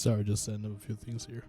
Sorry, just setting up a few things here.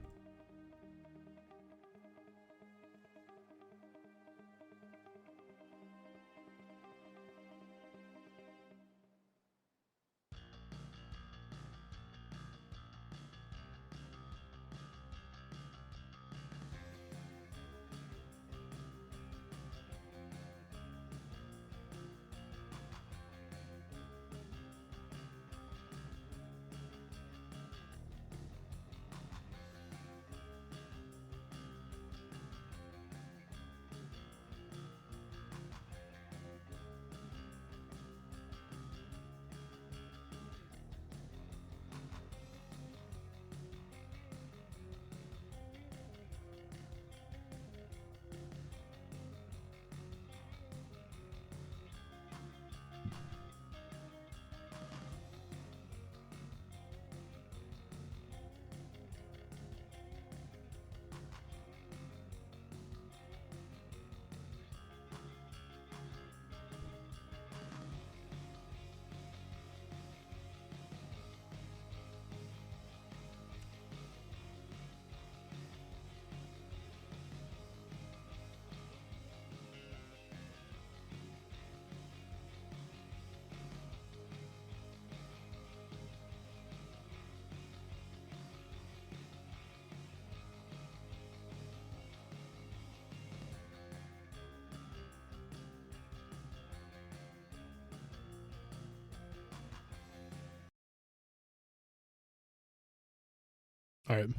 All right.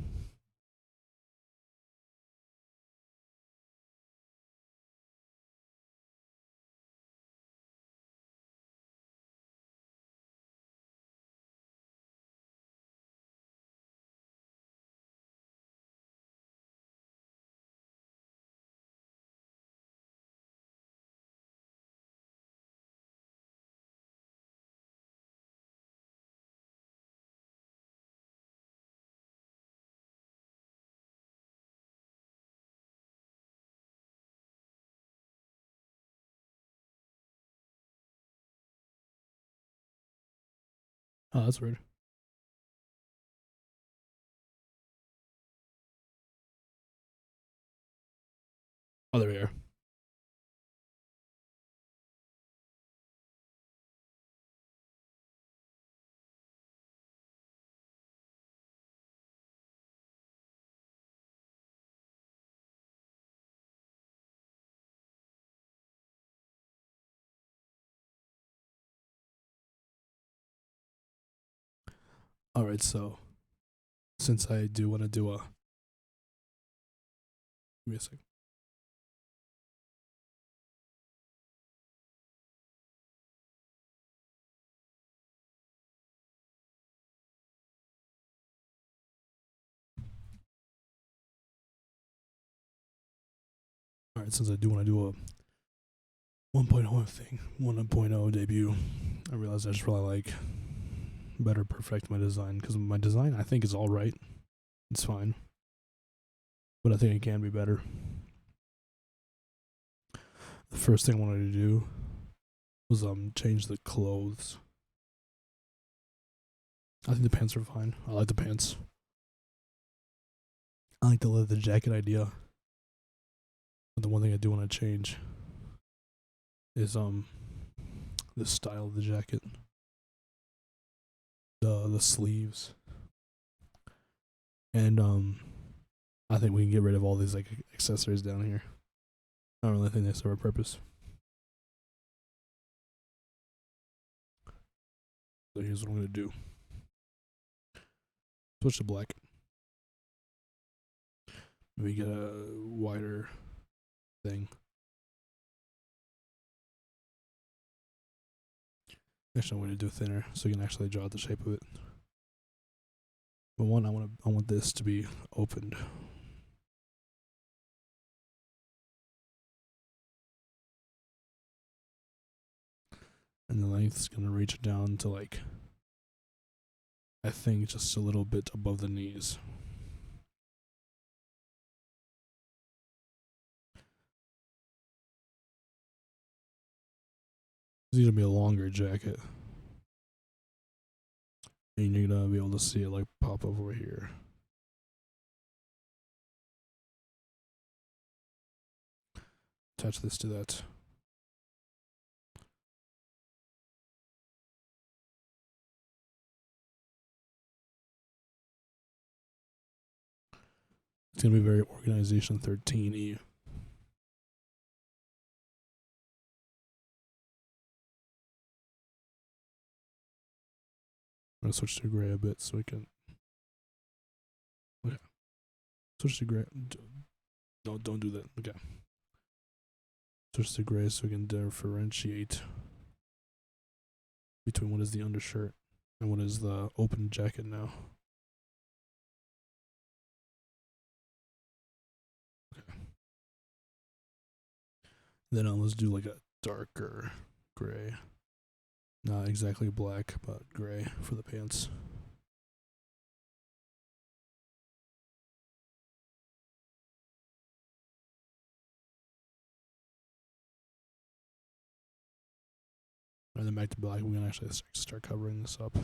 Oh, that's weird. Oh, there we are. All right, so since I do want to do a, give me a second. All right, since I do want to do a 1.0 thing, 1.0 debut, I realized I just really like better perfect my design because my design I think is all right. It's fine, but I think it can be better. The first thing I wanted to do was change the clothes. I think the pants are fine. I like the pants. I like the leather jacket idea. But the one thing I do want to change is the style of the jacket. The sleeves. And I think we can get rid of all these like accessories down here. I don't really think they serve a purpose. So here's what I'm gonna do. Switch to black. Maybe get a wider thing. Actually, I'm gonna do thinner so you can actually draw out the shape of it. But one, I want this to be opened. And the length is gonna reach down to like, I think just a little bit above the knees. It's gonna be a longer jacket. And you're gonna be able to see it like pop up over here. Attach this to that. It's gonna be very organization 13E. I'm gonna switch to gray a bit so we can. Okay. Switch to gray. Don't do that. Okay. Switch to gray so we can differentiate between what is the undershirt and what is the open jacket now. Okay. Then let's do like a darker gray. Not exactly black, but gray for the pants. And then back to black, we can actually start covering this up.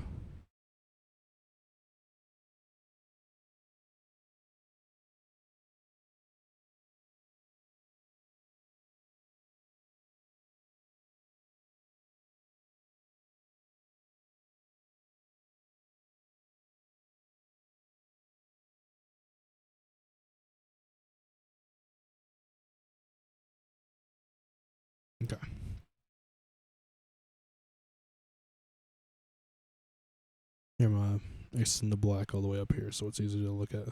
Okay. Here I'm extend the black all the way up here so it's easy to look at.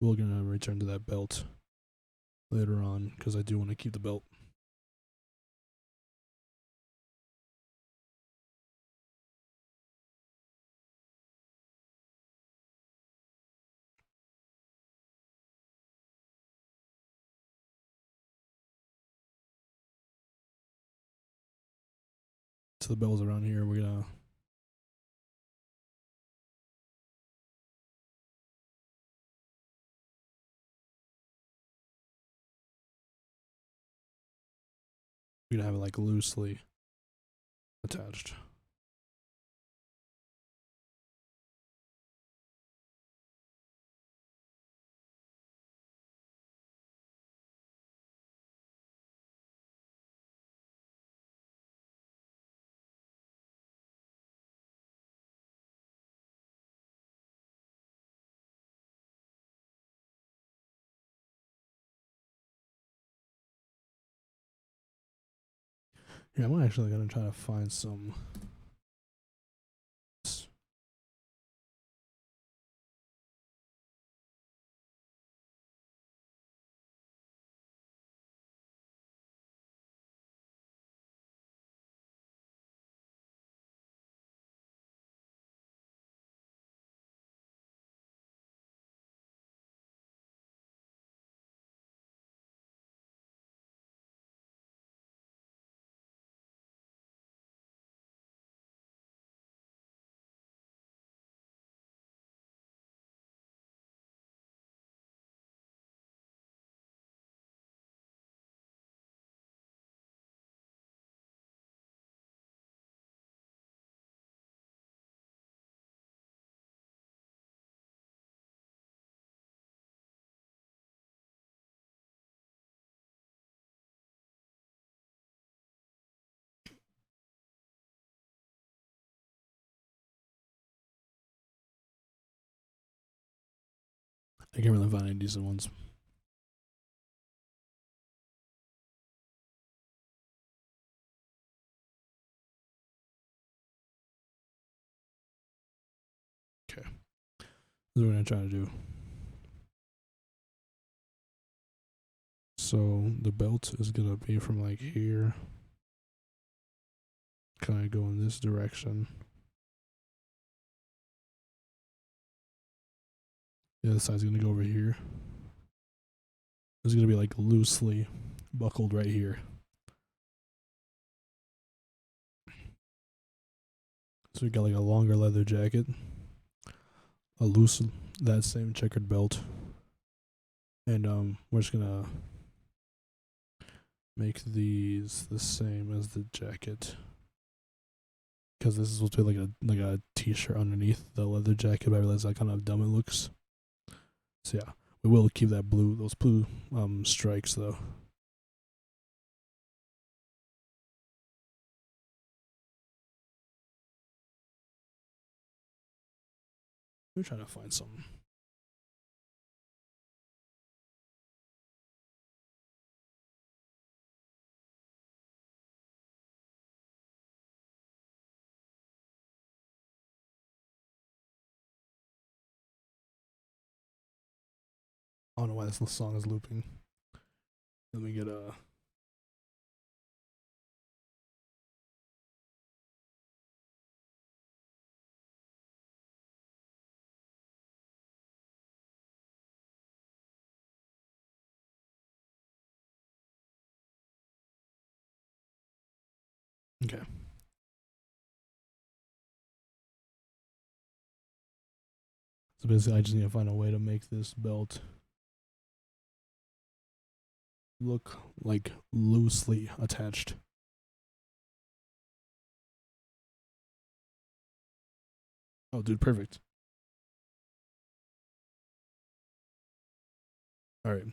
We're gonna return to that belt later on because I do want to keep the belt. So the bells around here, we're gonna have it like loosely attached. Yeah, I'm actually gonna try to find some. I can't really find any decent ones. Okay, this is what we're gonna try to do. So the belt is gonna be from like here, kind of go in this direction. The other side's gonna go over here. It's gonna be like loosely buckled right here. So we got like a longer leather jacket, a loose that same checkered belt, and we're just gonna make these the same as the jacket. because this is supposed to be like a t-shirt underneath the leather jacket, but I realize how kind of dumb it looks. So yeah, we will keep those blue strikes though. We're trying to find something. I don't know why this little song is looping. Let me get a. Okay. So basically, I just need to find a way to make this belt look like loosely attached. Oh, dude, perfect. All right.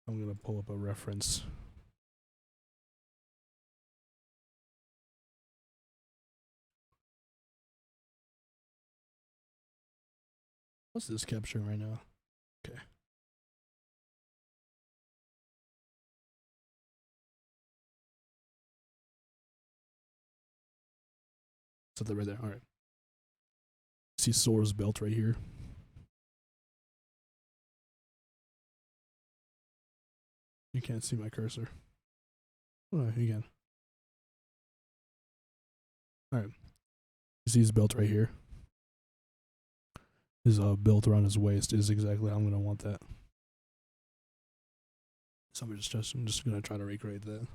I'm gonna pull up a reference. What's this capturing right now? Okay. Set that right there. All right. See Sora's belt right here. You can't see my cursor. Oh, you can. All right. You see his belt right here. His belt around his waist is exactly how I'm gonna want that. So I'm just gonna try to recreate that.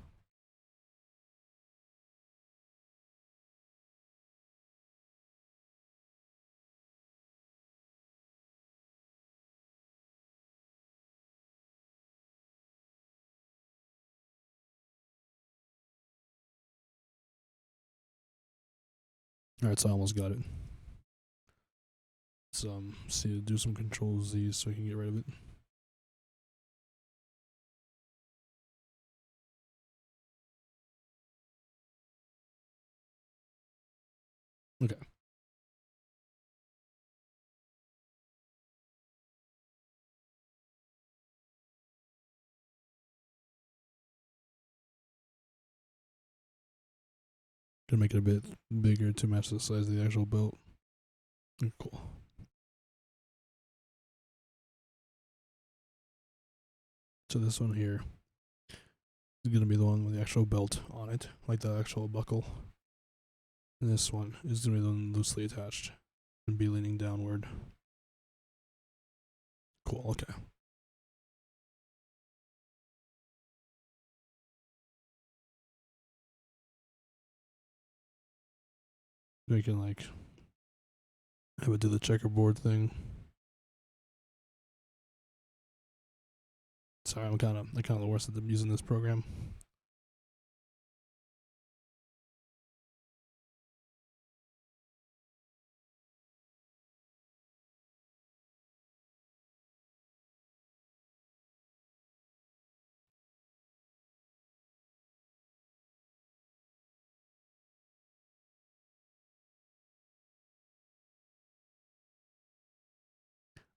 All right, so I almost got it. Let's see, do some Control Z so we can get rid of it. Okay. Gonna make it a bit bigger to match the size of the actual belt. Cool. So this one here is gonna be the one with the actual belt on it, like the actual buckle. And this one is gonna be the one loosely attached and be leaning downward. Cool, okay. We can like have it do the checkerboard thing. Sorry, I'm kind of the worst at using this program.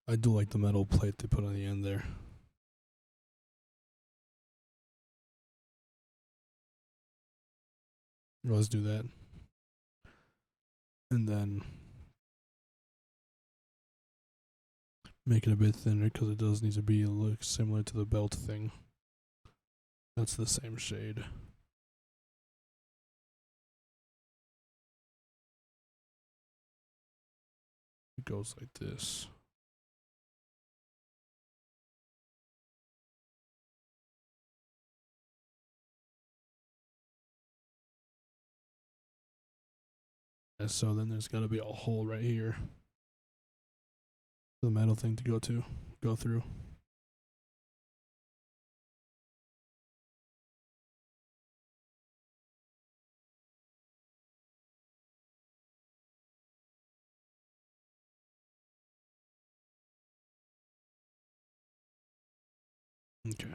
I do like the metal plate they put on the end there. Let's do that. And then make it a bit thinner because it does need to be look similar to the belt thing. That's the same shade. It goes like this. And so then there's got to be a hole right here. The metal thing to go through. Okay.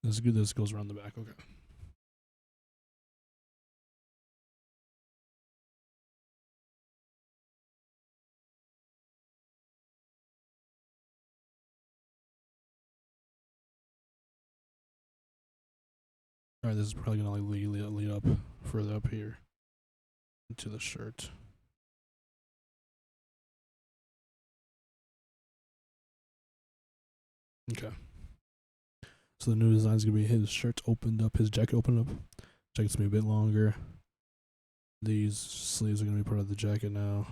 This is good. This goes around the back. Okay. All right. This is probably gonna like lead up further up here to the shirt. Okay. So the new design is gonna be his shirt's opened up, his jacket opened up. Jacket's gonna be a bit longer. These sleeves are gonna be part of the jacket now.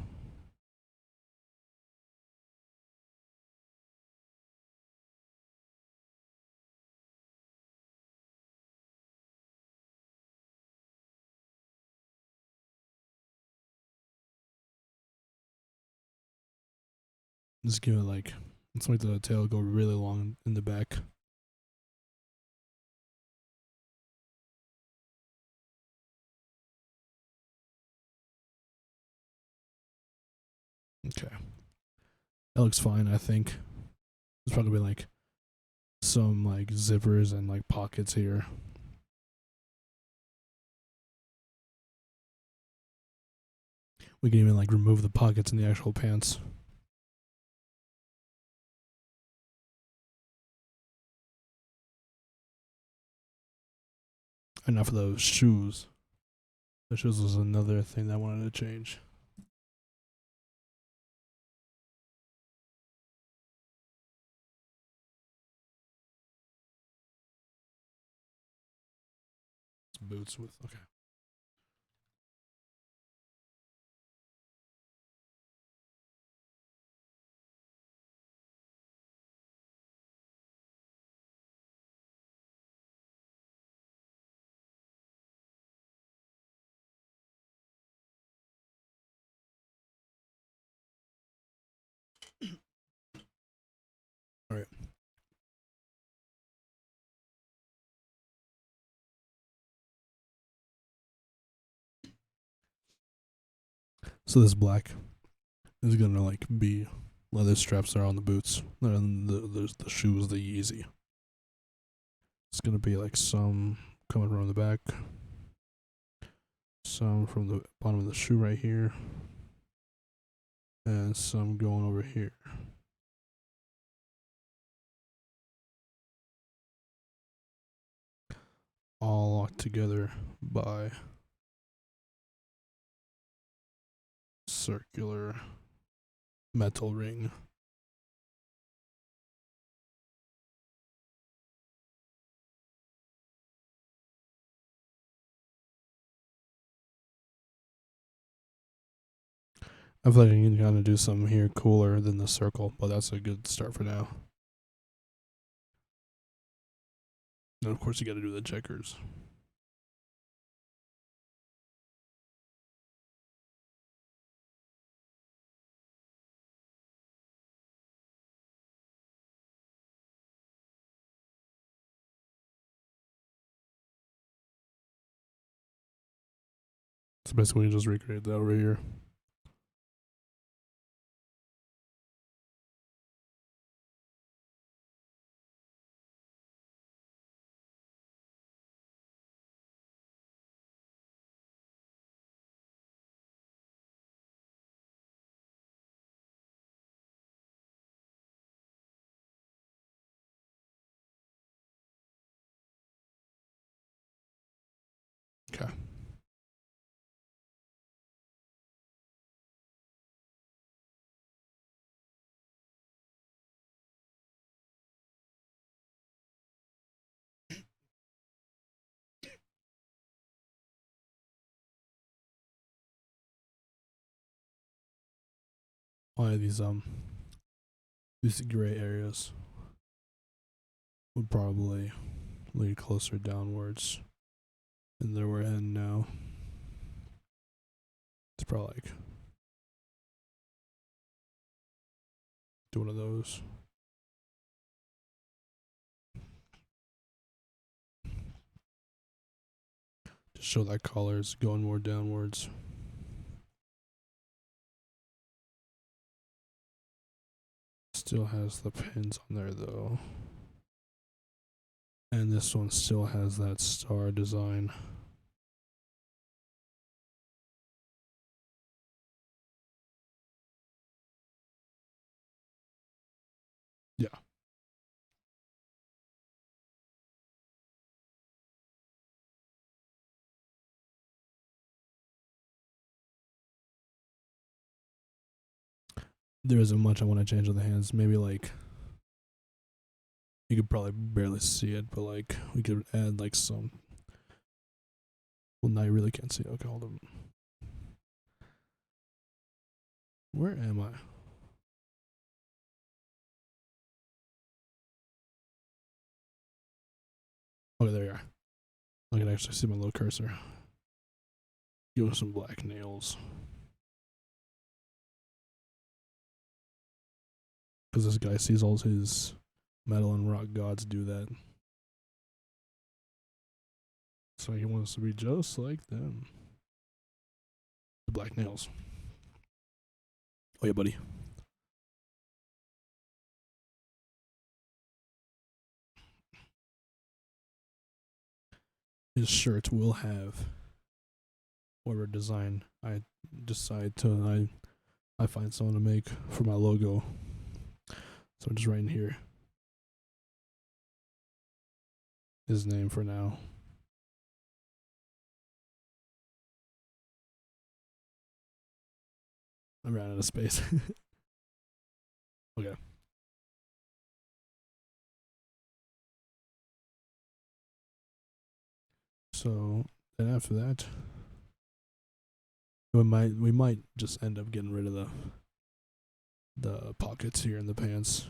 Just give it like, let's make the tail go really long in the back. Okay. That looks fine, I think. There's probably like some like zippers and like pockets here. We can even like remove the pockets in the actual pants. And now for those shoes. The shoes was another thing that I wanted to change. Boots with, okay. All right. So this black is gonna like be leather straps that are on the boots, and the shoes, the Yeezy. It's gonna be like some coming from the back, some from the bottom of the shoe right here, and some going over here. All locked together by circular metal ring. I feel like I need to kind of do something here cooler than the circle, but that's a good start for now. And of course, you got to do the checkers. So basically, just recreate that over here. Okay. Why these gray areas would probably lead closer downwards, and there we're heading now. It's probably like do one of those. Just show that collar is going more downwards. still has the pins on there though. And this one still has that star design. Yeah. There isn't much I want to change on the hands. Maybe like you could probably barely see it, but like we could add like some. Well, now you really can't see. Okay, hold on. Where am I? Okay, there you are. I can actually see my little cursor. Give him some black nails. Because this guy sees all his metal and rock gods do that. So he wants to be just like them. The black nails. Oh yeah, buddy. His shirts will have whatever design I decide to I find someone to make for my logo. So I'm just writing here his name for now. I ran out of space. Okay. So then after that, we might just end up getting rid of the pockets here in the pants.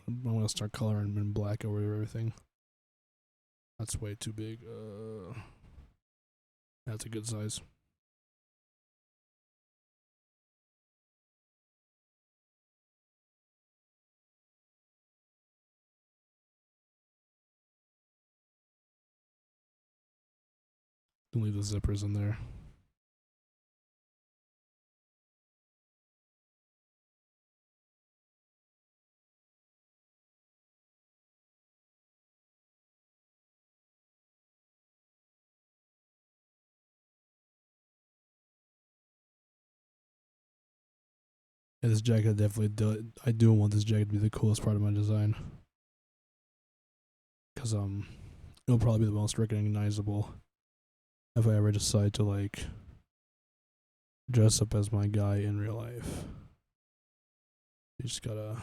I'm gonna start coloring in black over everything. That's way too big. That's a good size. Can leave the zippers in there. Yeah, this jacket definitely I do want this jacket to be the coolest part of my design. Cause it'll probably be the most recognizable if I ever decide to like dress up as my guy in real life. You just gotta.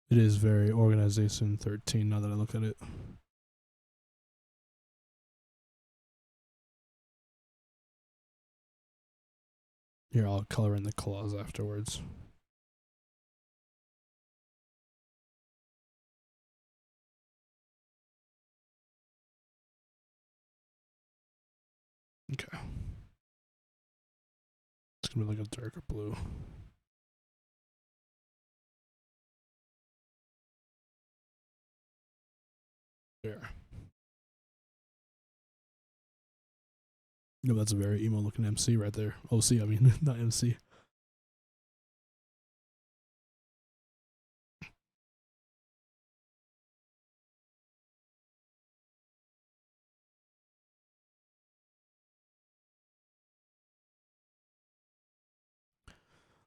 It is very Organization 13 now that I look at it. Here, I'll color in the claws afterwards. Okay. It's gonna be like a darker blue. There. No, that's a very emo looking MC right there. OC, I mean, not MC.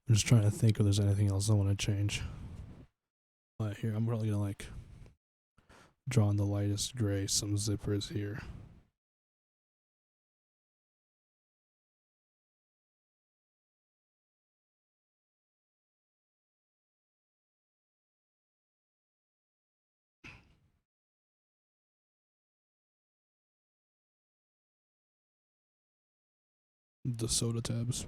I'm just trying to think if there's anything else I want to change. Here, I'm probably gonna like draw in the lightest gray, some zippers here. the soda tabs.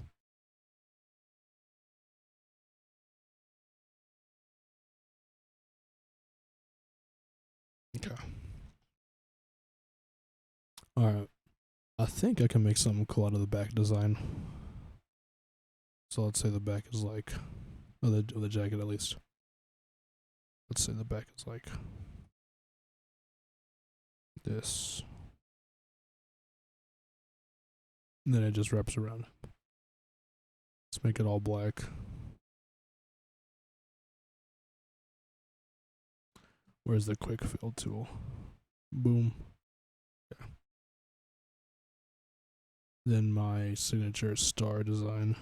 Okay. Alright. I think I can make something cool out of the back design. So let's say the back is like, of the jacket at least. Let's say the back is like this. And then it just wraps around. Let's make it all black. Where's the quick fill tool? Boom. Yeah. Then my signature star design.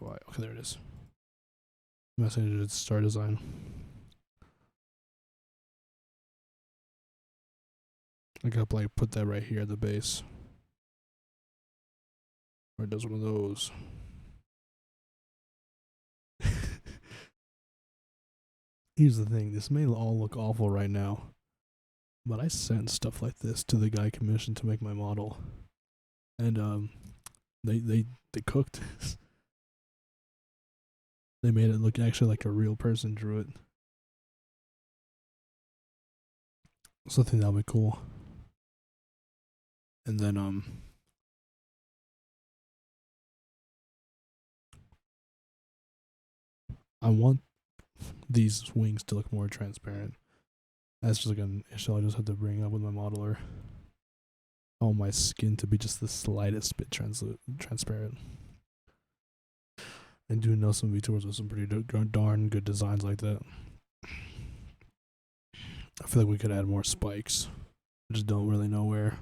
Okay, there it is. My signature star design. I gotta like put that right here at the base. Or it does one of those. Here's the thing, this may all look awful right now, but I sent stuff like this to the guy commissioned to make my model. And they cooked. They made it look actually like a real person drew it. So I think that'll be cool. And then I want these wings to look more transparent. That's just like an issue I just have to bring up with my modeler. I want my skin to be just the slightest bit transparent. I do know some VTubers with some pretty darn good designs like that. I feel like we could add more spikes. I just don't really know where.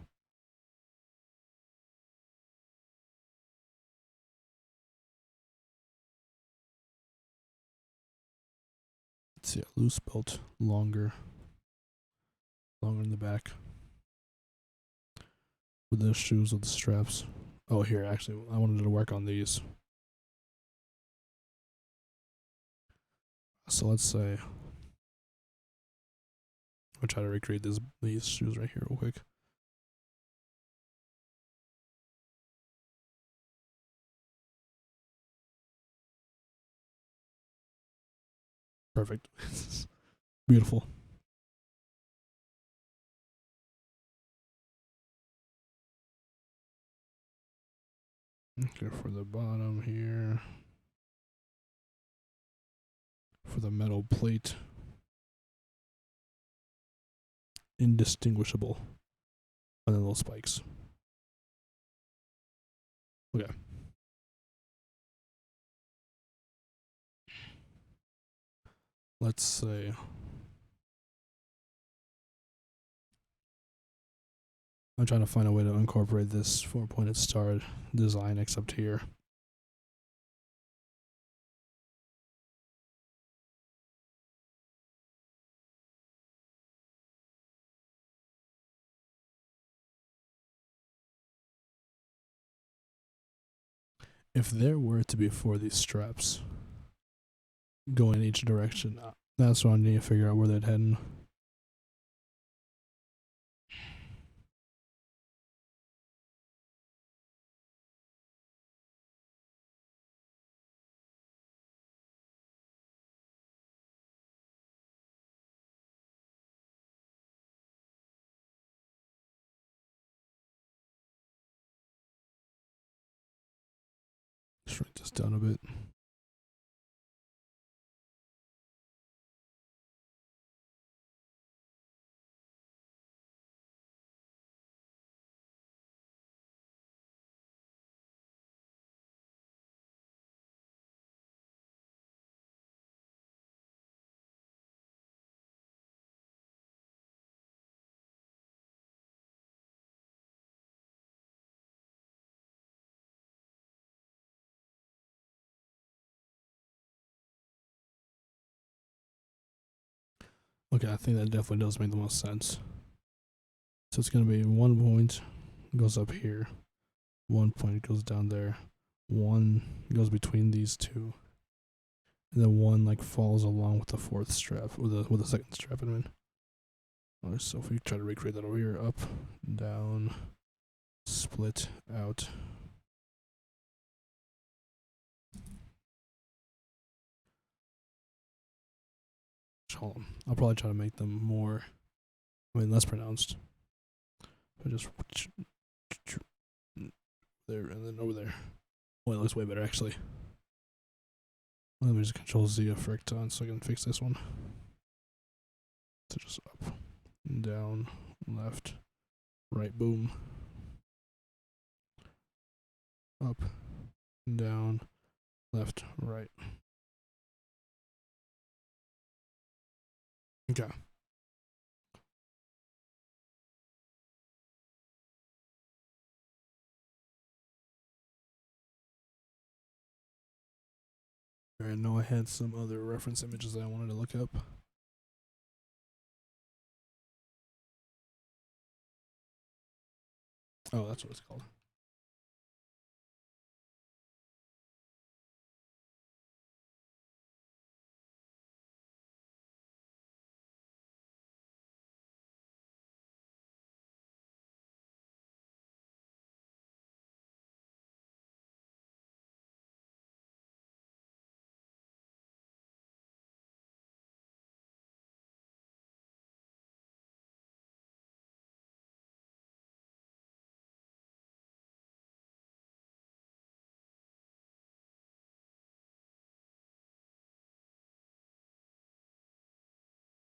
Let's see, a loose belt, longer in the back. With the shoes with the straps. Oh, here, actually, I wanted to work on these. So let's say I'll try to recreate these shoes right here real quick. Perfect. Beautiful. Okay, for the bottom here. For the metal plate. Indistinguishable. And then little spikes. Okay. Let's say I'm trying to find a way to incorporate this 4-pointed star design except here. If there were to be 4 of these straps going in each direction, that's what I need to figure out where they'd head. Shrink this down a bit. Okay, I think that definitely does make the most sense. So it's going to be 1 point goes up here, 1 point goes down there, 1 goes between these two, and then 1 like falls along with the 4th strap, with the 2nd strap. I mean, Alright, so if we try to recreate that over here, up, down, split out. Hold on. I'll probably try to make them more, less pronounced. But just there and then over there. Well, it looks way better actually. Let me just Control Z effect on so I can fix this one. So just up, down, left, right, boom. Up, down, left, right. Okay. I know I had some other reference images that I wanted to look up. Oh, that's what it's called.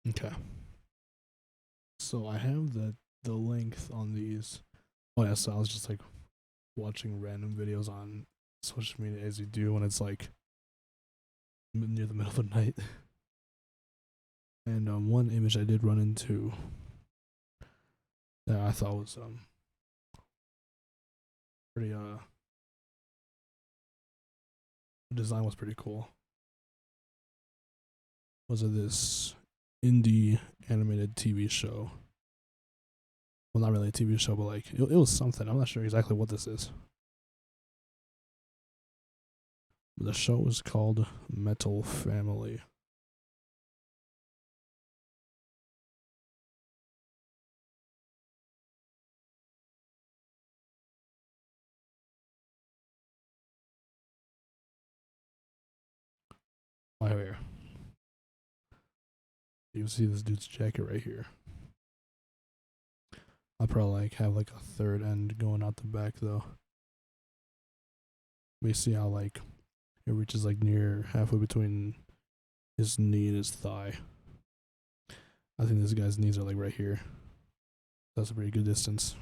Okay. So I have the length on these. Oh yeah, so I was just like watching random videos on social media as you do when it's like near the middle of the night. And one image I did run into that I thought was pretty the design was pretty cool. Was it this indie animated TV show? Well, not really a TV show, but like it was something. I'm not sure exactly what this is. The show is called Metal Family. Right here. You can see this dude's jacket right here. I'll probably like have like a third end going out the back though. We see how like it reaches like near halfway between his knee and his thigh. I think this guy's knees are like right here. That's a pretty good distance.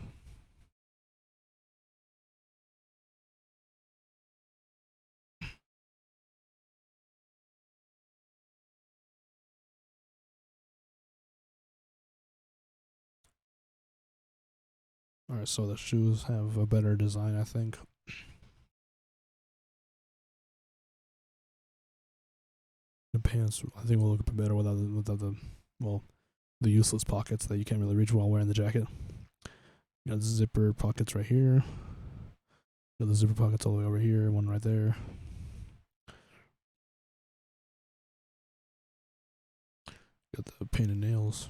Alright, so the shoes have a better design, I think. The pants, I think, will look better without the useless pockets that you can't really reach while wearing the jacket. You got zipper pockets right here. Got the zipper pockets all the way over here, one right there. Got the painted nails.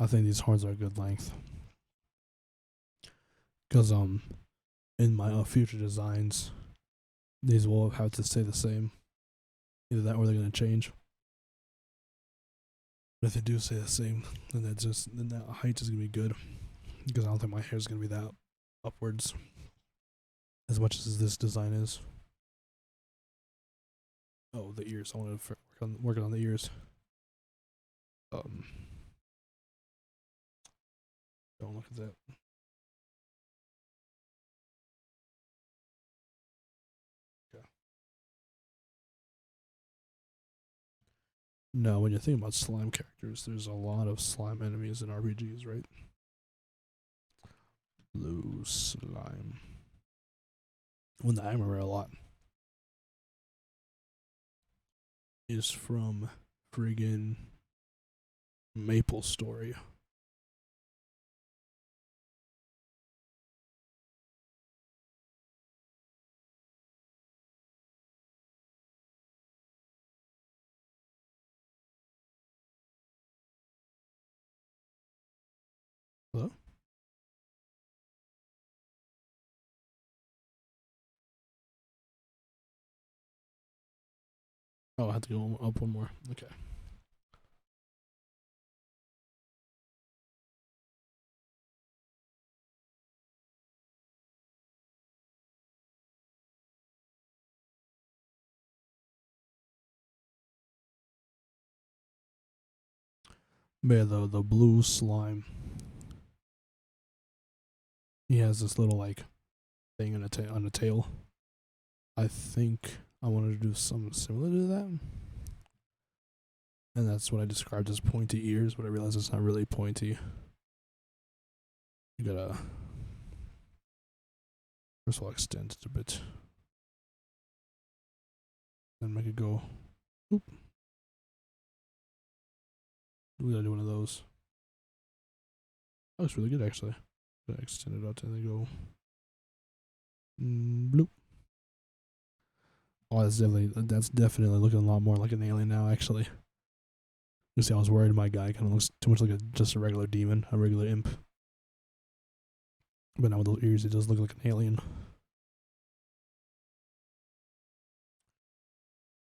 I think these horns are a good length. Because in my future designs, these will have to stay the same. Either that or they're gonna change. But if they do stay the same, then that height is gonna be good. Because I don't think my hair is gonna be that upwards as much as this design is. Oh, the ears. I want to work on the ears. Don't look at that. Okay. No, when you think about slime characters, there's a lot of slime enemies in RPGs, right? Blue slime. One that I remember a lot is from friggin' Maple Story. Oh, I have to go up one more. Okay. But yeah, the blue slime. He has this little like thing on the tail. I think I wanted to do something similar to that. And that's what I described as pointy ears, but I realized it's not really pointy. You gotta first of all extend it a bit. Then make it go. Oop. We gotta do one of those. That looks really good actually. Gotta extend it out and then go. Bloop. Oh, that's definitely looking a lot more like an alien now. Actually, you see, I was worried my guy kind of looks too much like just a regular demon, a regular imp. But now with those ears, it does look like an alien.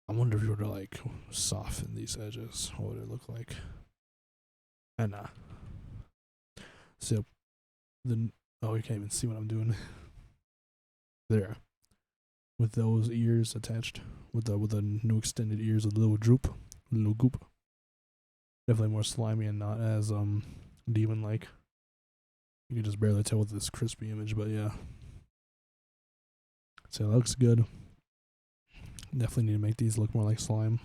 I wonder if you were to like soften these edges, what would it look like? And so the oh, you can't even see what I'm doing. There, with those ears attached, with the new extended ears, with a little droop, a little goop. Definitely more slimy and not as demon like. You can just barely tell with this crispy image, but yeah. So it looks good. Definitely need to make these look more like slime.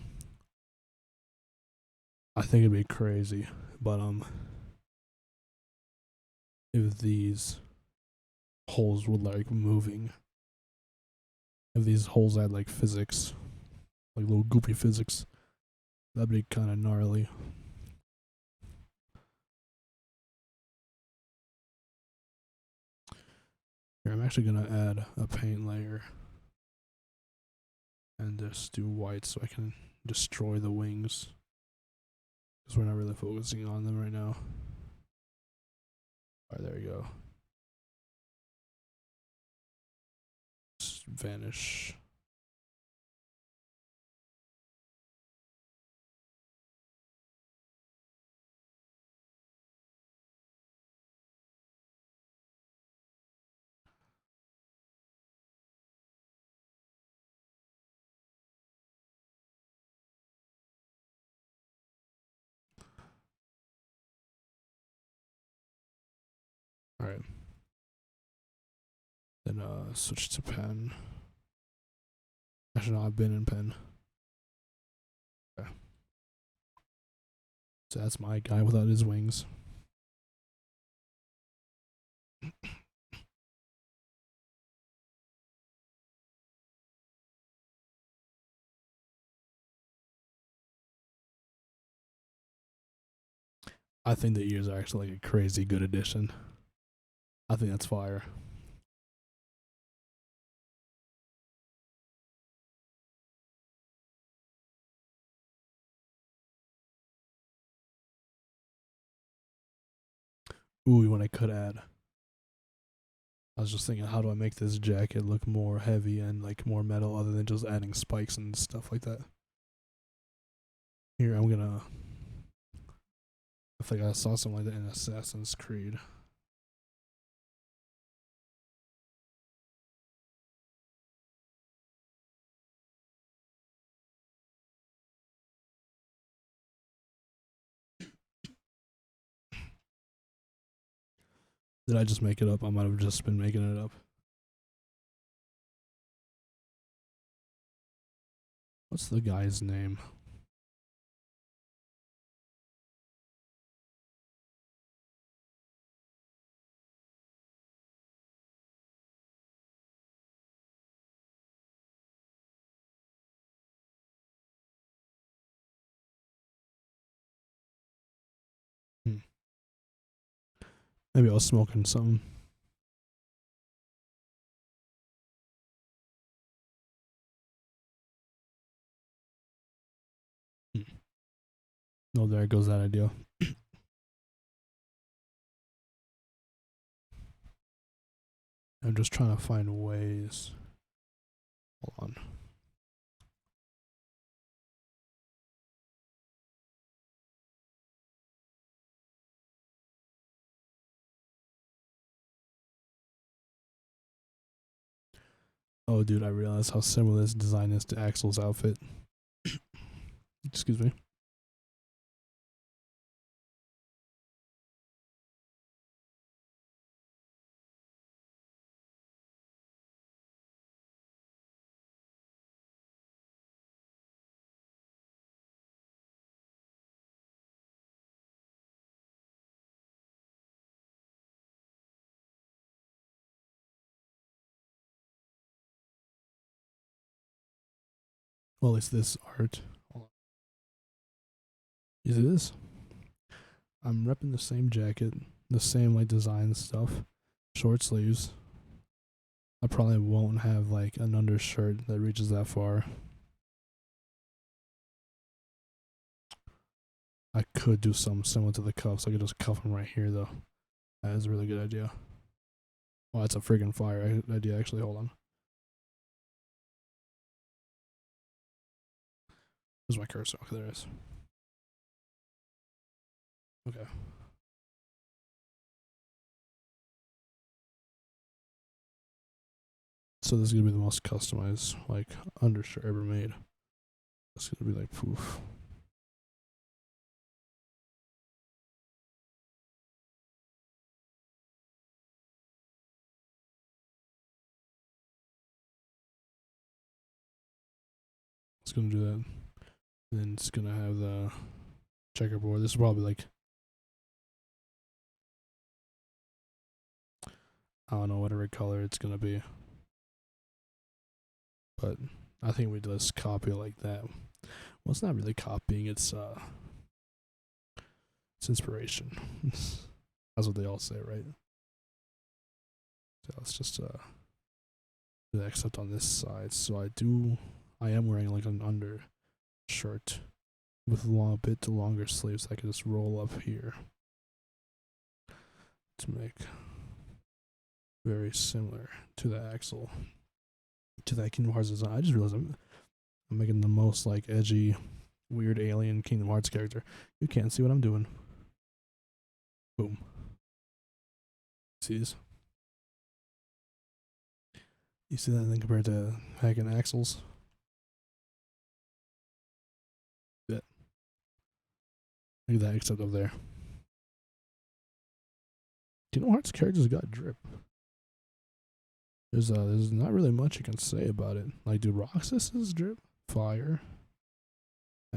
I think it'd be crazy, but if these holes were like moving, if these holes had like physics, like little goopy physics, that'd be kind of gnarly. Here, I'm actually gonna add a paint layer and just do white so I can destroy the wings, because we're not really focusing on them right now. Alright, there we go. Just vanish. Alright. Then switch to pen. Actually no, I've been in pen. Okay. So that's my guy without his wings. I think the ears are actually like a crazy good addition. I think that's fire. Ooh, what I could add. I was just thinking, how do I make this jacket look more heavy and like more metal other than just adding spikes and stuff like that? Here, I'm gonna. I think I saw something like that in Assassin's Creed. Did I just make it up? I might have just been making it up. What's the guy's name? Maybe I was smoking something. Oh, there goes that idea. I'm just trying to find ways. Hold on. Oh, dude, I realized how similar this design is to Axel's outfit. Excuse me. Well, it's this art. You see this? I'm repping the same jacket, the same like design stuff, short sleeves. I probably won't have like an undershirt that reaches that far. I could do something similar to the cuffs. I could just cuff them right here though. That is a really good idea. Well, that's a freaking fire idea actually. Hold on. Where's my cursor? Okay, there it is. Okay. So this is gonna be the most customized like undershirt ever made. It's gonna be like poof. It's gonna do that. And then it's gonna have the checkerboard. This is probably like, I don't know, whatever color it's gonna be. But I think we just copy it like that. Well, it's not really copying. It's inspiration. That's what they all say, right? So let's just do that except on this side. So I am wearing like an undershirt with a bit longer sleeves. I can just roll up here to make very similar to the Axel, to that Kingdom Hearts design. I just realized I'm making the most like edgy, weird alien Kingdom Hearts character. You can't see what I'm doing. Boom. See this? You see that thing compared to hacking Axel's? Yeah. Look at that, except up there. Kingdom Hearts characters got drip. There's not really much you can say about it. Like, dude, Roxas's drip, fire.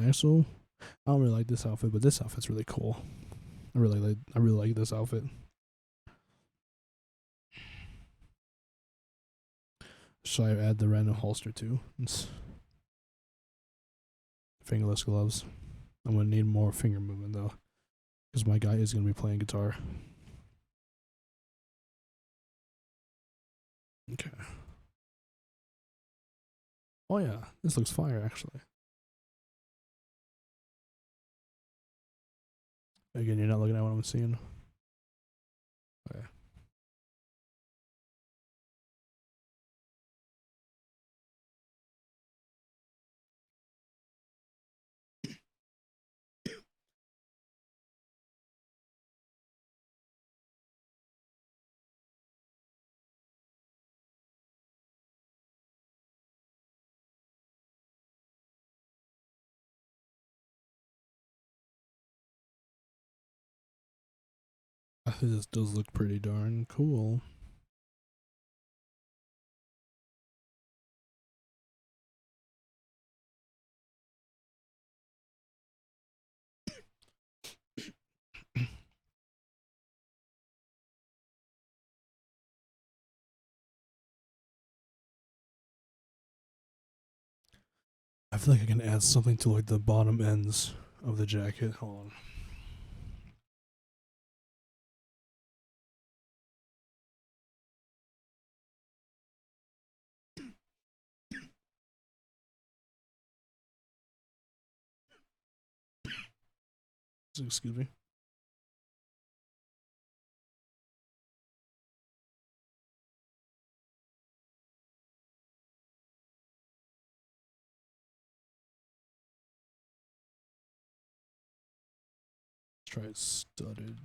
Axel, I don't really like this outfit, but this outfit's really cool. I really like this outfit. Should I add the random holster too? It's fingerless gloves. I'm gonna need more finger movement though, because my guy is gonna be playing guitar. Okay. Oh yeah, this looks fire actually. Again, you're not looking at what I'm seeing. Okay. I think this does look pretty darn cool. I feel like I can add something to like the bottom ends of the jacket. Hold on. Excuse me. Let's try a studded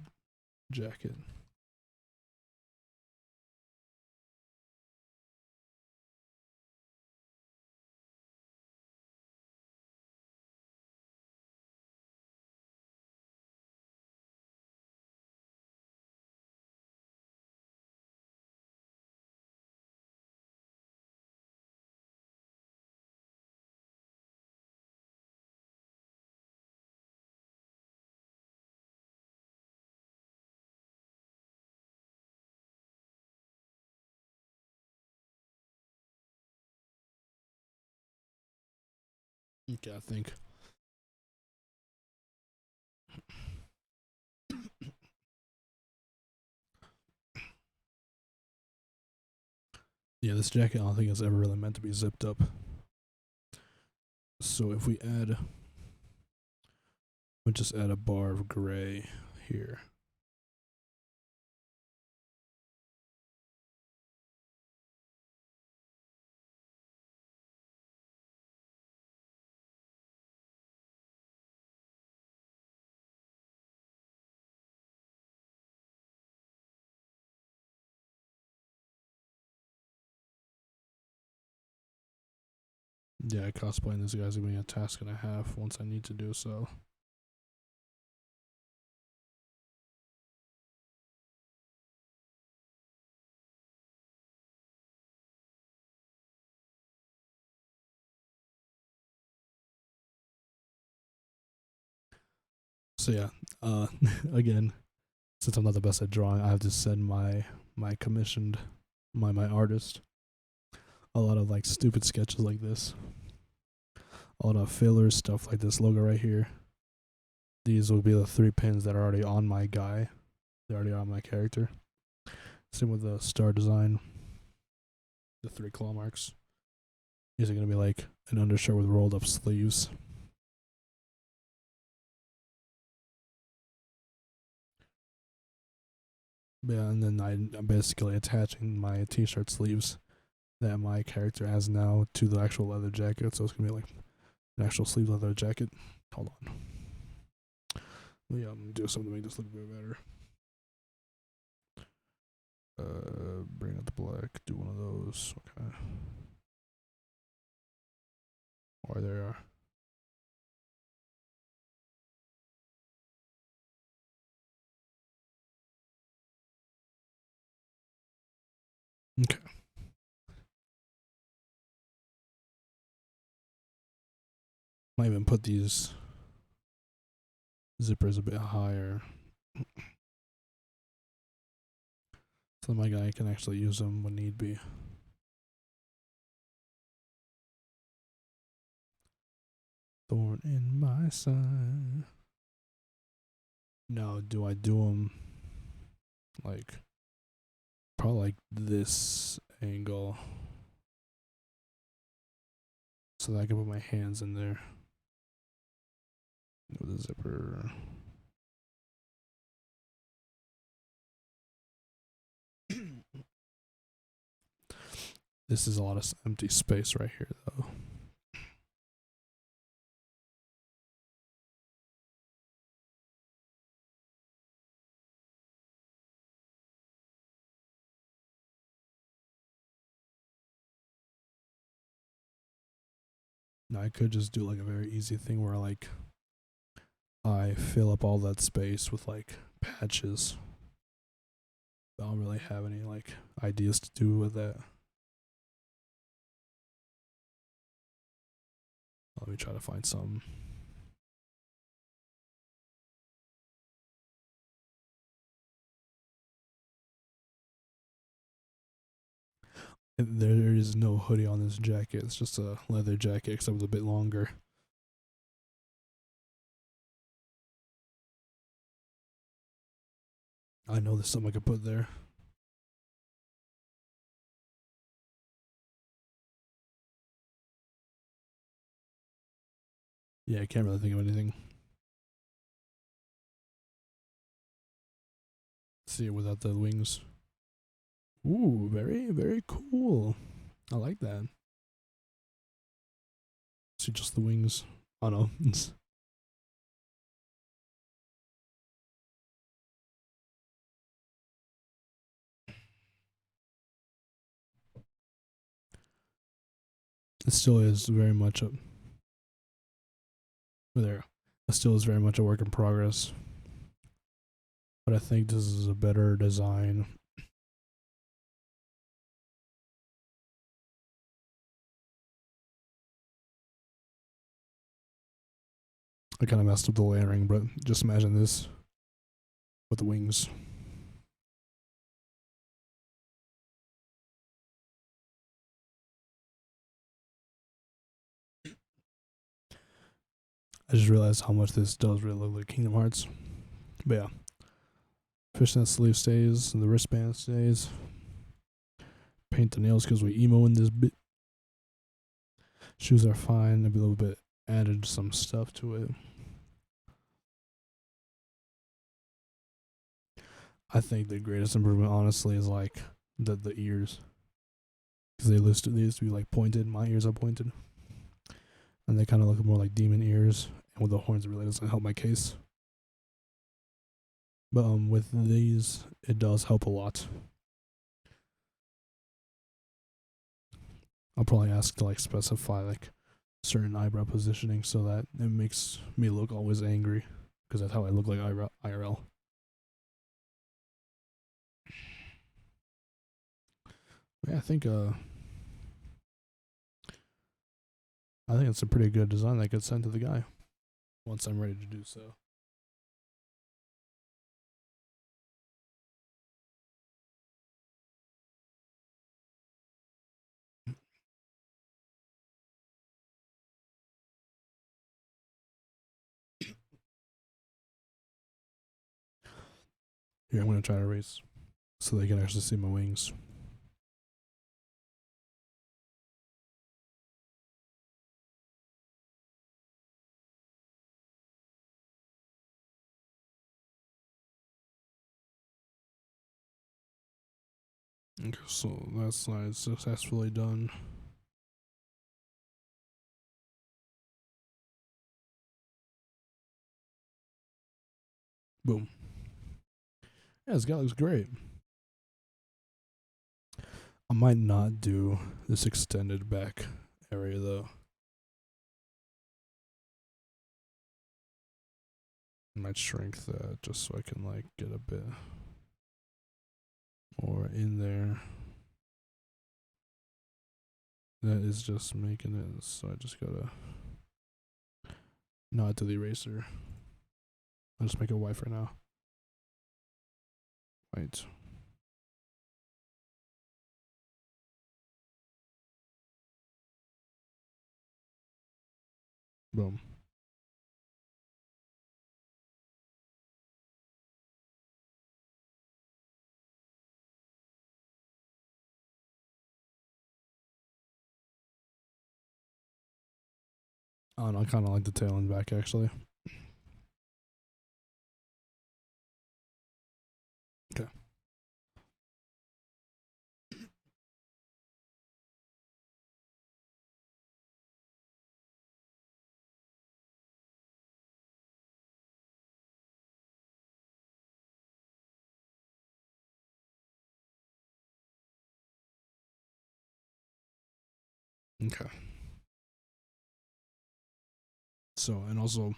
jacket. Okay, I think. Yeah, this jacket I don't think it's ever really meant to be zipped up. So if we add, we'll just add a bar of gray here. Yeah, cosplaying this guy's gonna be a task and a half once I need to do so. So yeah, again, since I'm not the best at drawing, I have to send my commissioned my artist a lot of like stupid sketches like this, a lot of fillers, stuff like this logo right here. These will be the 3 pins that are already on my guy. They're already on my character. Same with the star design. The 3 claw marks. These are gonna be like an undershirt with rolled up sleeves. Yeah, and then I'm basically attaching my t-shirt sleeves that my character has now to the actual leather jacket. So it's gonna be like an actual sleeve leather jacket. Hold on. Yeah, I'm gonna do something to make this look a bit better. Bring out the black. Do one of those. Okay. Or there are. Okay. Might even put these zippers a bit higher, so my guy can actually use them when need be. Thorn in my side. Now, do I do them like probably like this angle so that I can put my hands in there with a zipper? This is a lot of empty space right here, though. Now I could just do like a very easy thing where like I fill up all that space with like patches. But I don't really have any like ideas to do with that. Let me try to find some. There is no hoodie on this jacket. It's just a leather jacket, except it's a bit longer. I know there's something I could put there. Yeah, I can't really think of anything. See it without the wings. Ooh, very, very cool. I like that. See just the wings. Oh no. It still is very much a there. It still is very much a work in progress. But I think this is a better design. I kind of messed up the layering, but just imagine this with the wings. I just realized how much this does really look like Kingdom Hearts. But yeah, fishnet sleeve stays, and the wristband stays. Paint the nails because we emo in this bit. Shoes are fine. Maybe a little bit added some stuff to it. I think the greatest improvement, honestly, is like the ears, because they used to be like pointed. My ears are pointed, and they kind of look more like demon ears. And with the horns, it really doesn't help my case. But with these, it does help a lot. I'll probably ask to like specify like certain eyebrow positioning so that it makes me look always angry, because that's how I look like IRL. Yeah, I think it's a pretty good design that gets sent to the guy once I'm ready to do so. Here, I'm gonna try to erase so they can actually see my wings. Okay, so that side is successfully done. Boom. Yeah, this guy looks great. I might not do this extended back area though. I might shrink that just so I can like get a bit more in there. That is just making it, so I just gotta not do the eraser. I'll just make it white for now. White. Boom. I don't know, I kind of like the tail end back actually. Okay. Okay. So, and also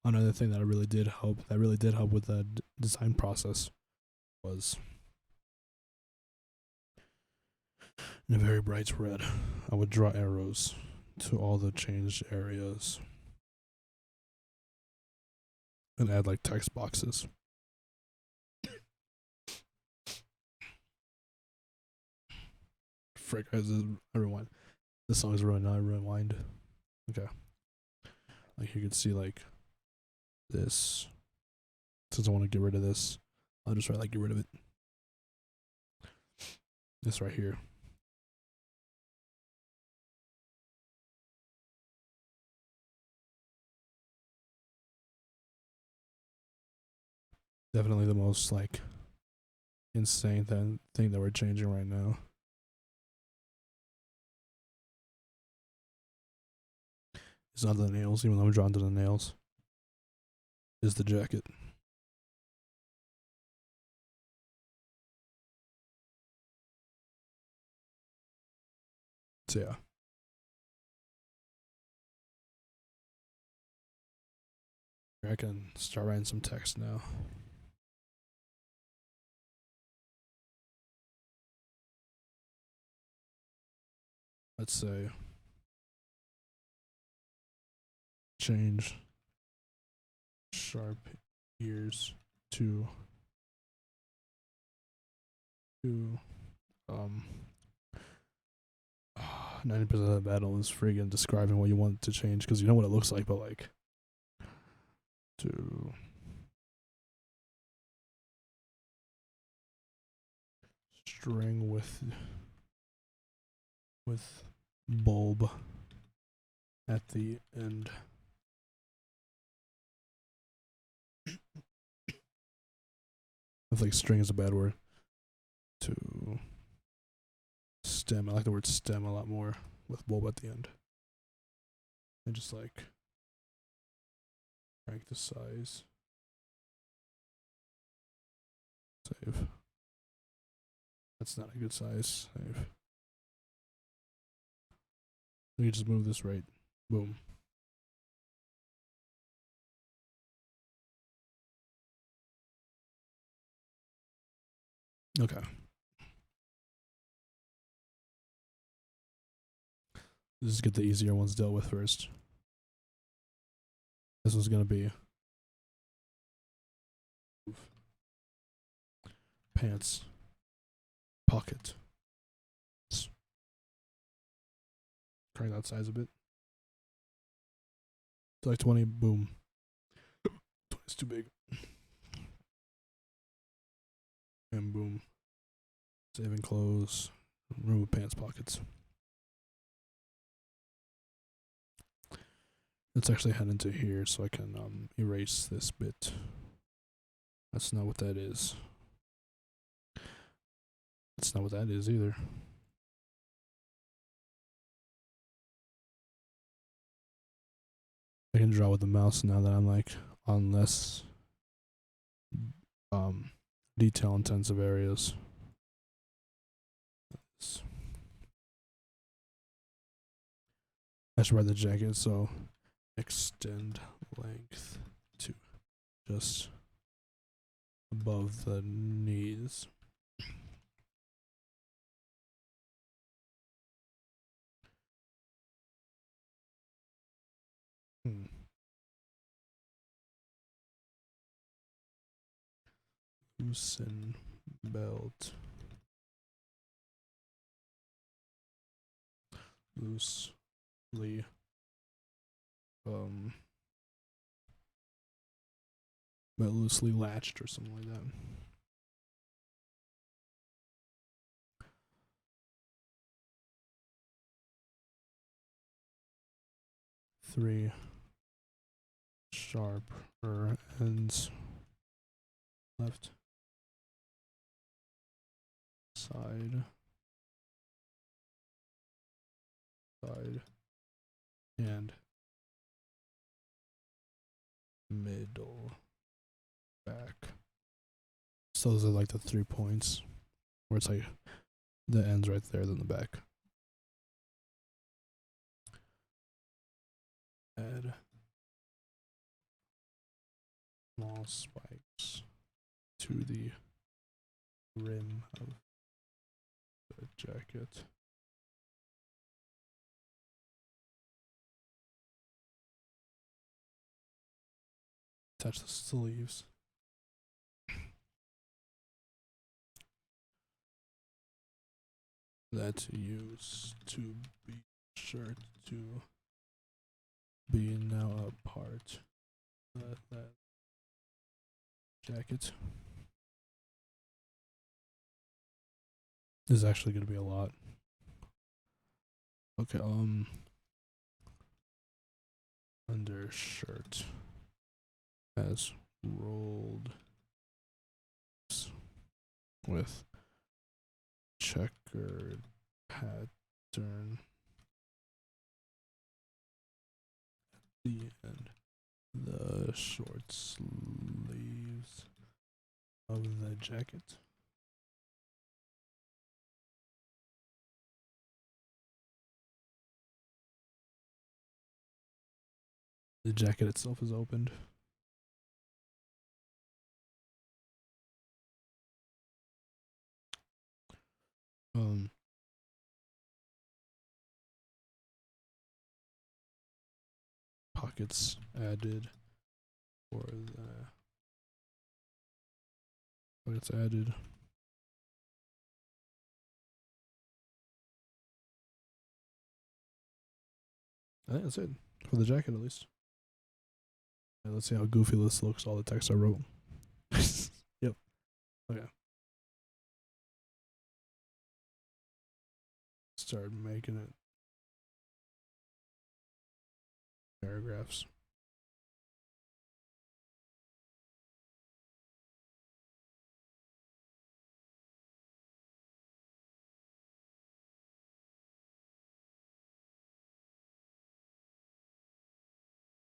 another thing that really did help with the design process was in a very bright red, I would draw arrows to all the changed areas and add like text boxes. Frick, I rewind. This song is really not rewind. Okay. Like you could see like this. Since I want to get rid of this, I'll just write like get rid of it. This right here. Definitely the most like insane thing that we're changing right now. It's not the nails, even though I'm drawn to the nails. Is the jacket. So yeah. I can start writing some text now. Let's say change sharp ears to 90% of the battle is friggin' describing what you want to change, because you know what it looks like, but like string with bulb at the end. I think string is a bad word. To stem, I like the word stem a lot more with bulb at the end. And just like crank the size. Save. That's not a good size. Save. We can just move this right. Boom. Okay. Let's just get the easier ones dealt with first. This one's gonna be pants pocket. Crank that size a bit. Select 20, boom. 20's too big. And boom. Save and close. Remove pants pockets. Let's actually head into here so I can erase this bit. That's not what that is. That's not what that is either. I can draw with the mouse now that I'm like on less detail intensive areas. I should write the jacket, so extend length to just above the knees. Loosen belt. Loosely. But loosely latched or something like that. Three sharper ends. Left side. And middle back. So those are like the 3 points where it's like the ends right there, then the back. Add small spikes to the rim of the jacket. Attach the sleeves. That used to be shirt to be now a part of that jacket. This is actually going to be a lot. Okay, undershirt has rolled with checkered pattern at the end. The short sleeves of the jacket. The jacket itself is opened. Pockets added for the pockets added. I think that's it for the jacket, at least. Right, let's see how goofy this looks. All the text I wrote. Yep. Okay. start making it paragraphs.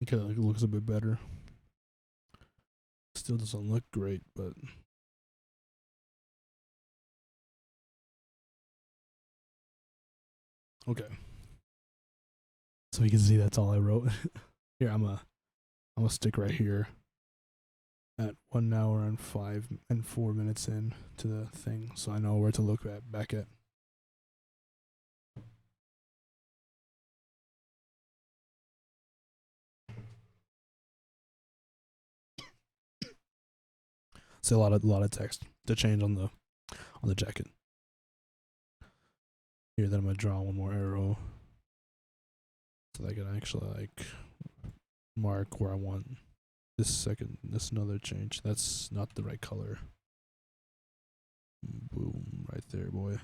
Okay, like it looks a bit better. Still doesn't look great, but okay. So you can see that's all I wrote. Here, I'm gonna stick right here at 1 hour and 4 minutes in to the thing, so I know where to look back at. See a lot of text to change on the jacket. Here, then I'm gonna draw one more arrow so that I can actually like mark where I want this another change. That's not the right color. Boom, right there, boy.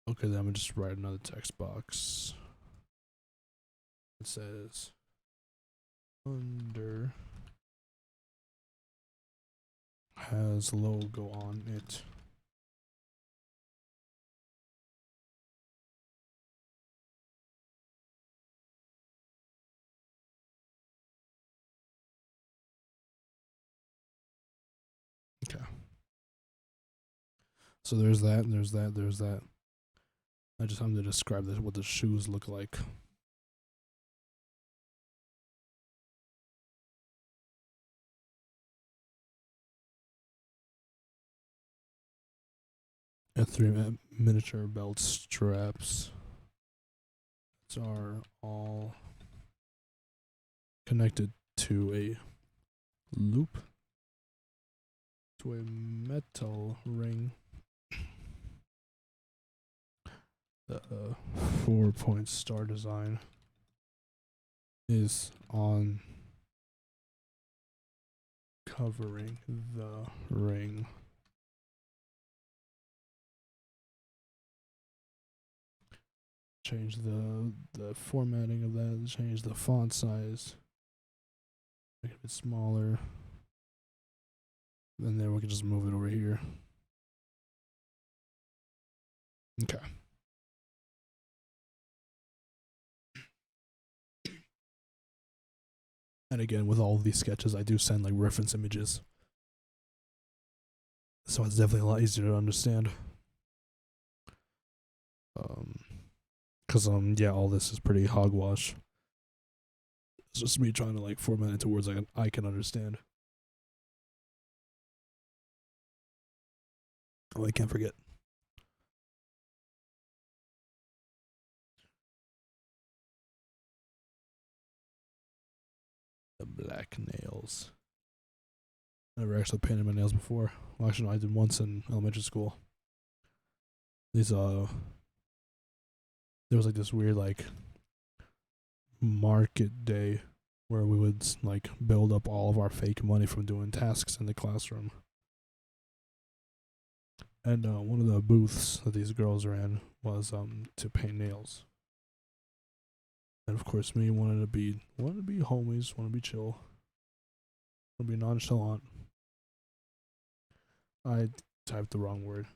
Okay, then I'm gonna just write another text box. It says under has logo on it. Okay. So there's that, and there's that, there's that. I just have to describe this, what the shoes look like. And 3 miniature belt straps. These are all connected to a loop, to a metal ring. The 4-point star design is on covering the ring. Change the formatting of that, change the font size, make it a bit smaller. And then we can just move it over here. Okay. And again, with all of these sketches, I do send like reference images. So it's definitely a lot easier to understand. Cause yeah, all this is pretty hogwash. It's just me trying to like format it to words I can understand. Oh, I can't forget. The black nails. I never actually painted my nails before. Well, actually, no, I did once in elementary school. These there was like this weird like market day where we would like build up all of our fake money from doing tasks in the classroom. And one of the booths that these girls ran was to paint nails. And of course, me wanted to be homies, want to be chill, want to be nonchalant. I typed the wrong word.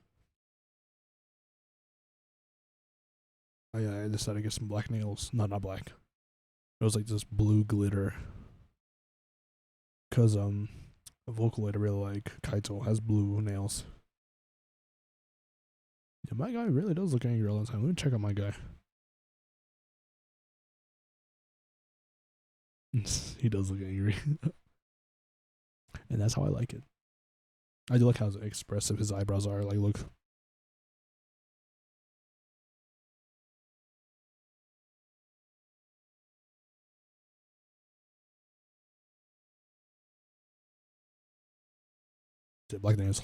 I decided to get some black nails. Not black. It was like this blue glitter. Cause a Vocaloid I really like, Kaito, has blue nails. Yeah, my guy really does look angry all the time. Let me check out my guy. He does look angry. And that's how I like it. I do like how expressive his eyebrows are. Like, look. Black nails.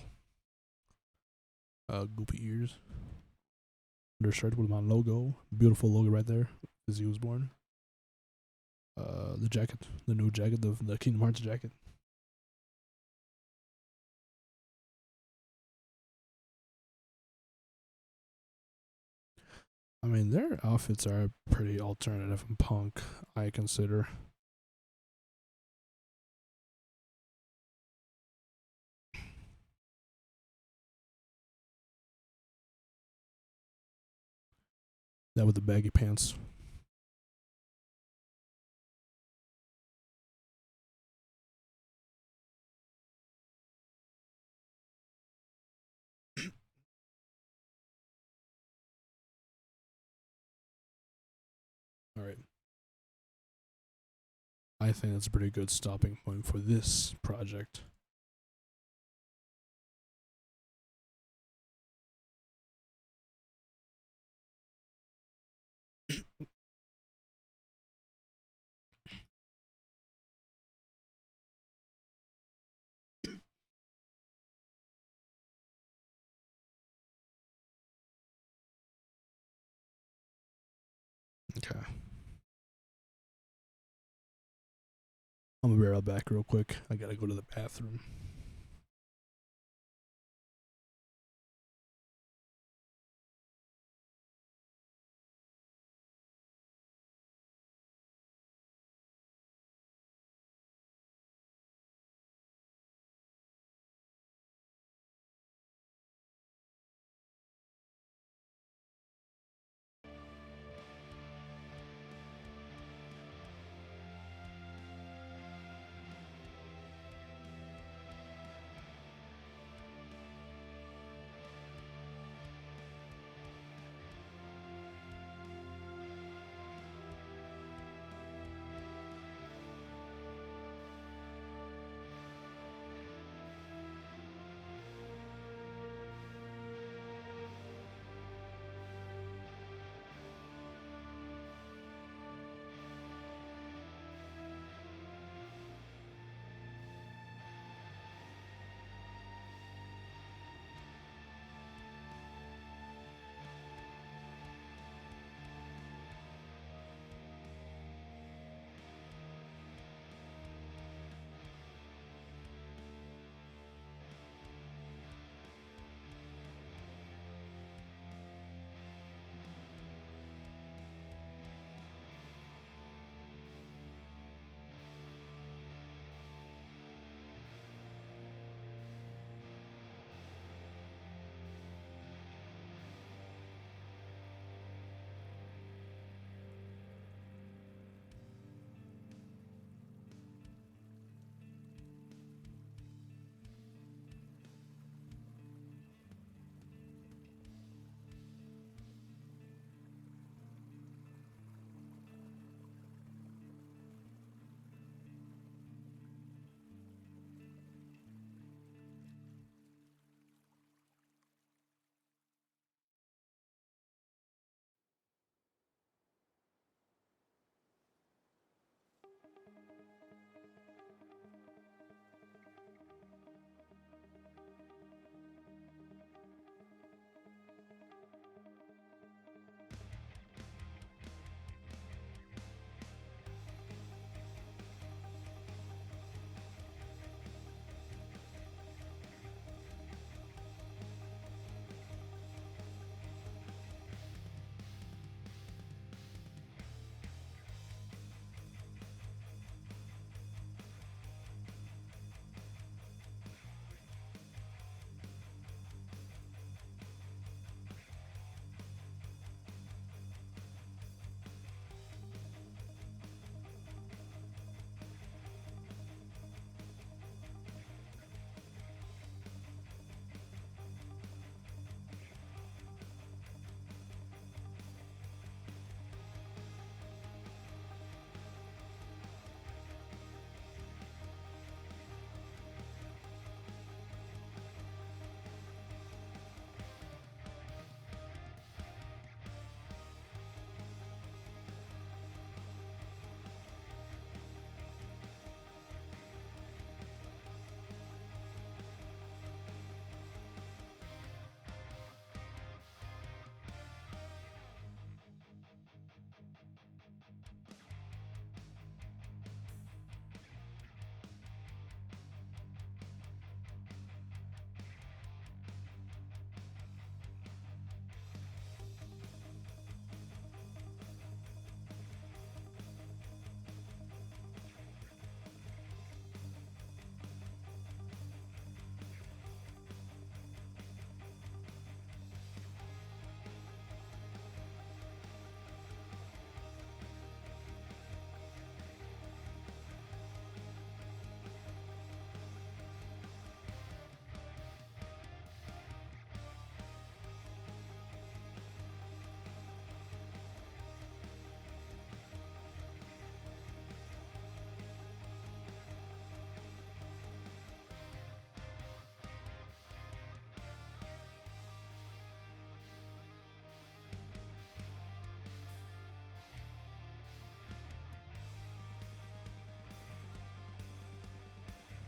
Goopy ears. Undershirt with my logo. Beautiful logo right there. As he was born. The jacket. The new jacket. The Kingdom Hearts jacket. I mean, their outfits are pretty alternative and punk, I consider. That with the baggy pants. All right. I think that's a pretty good stopping point for this project. Okay. I'm gonna be right back real quick. I gotta go to the bathroom.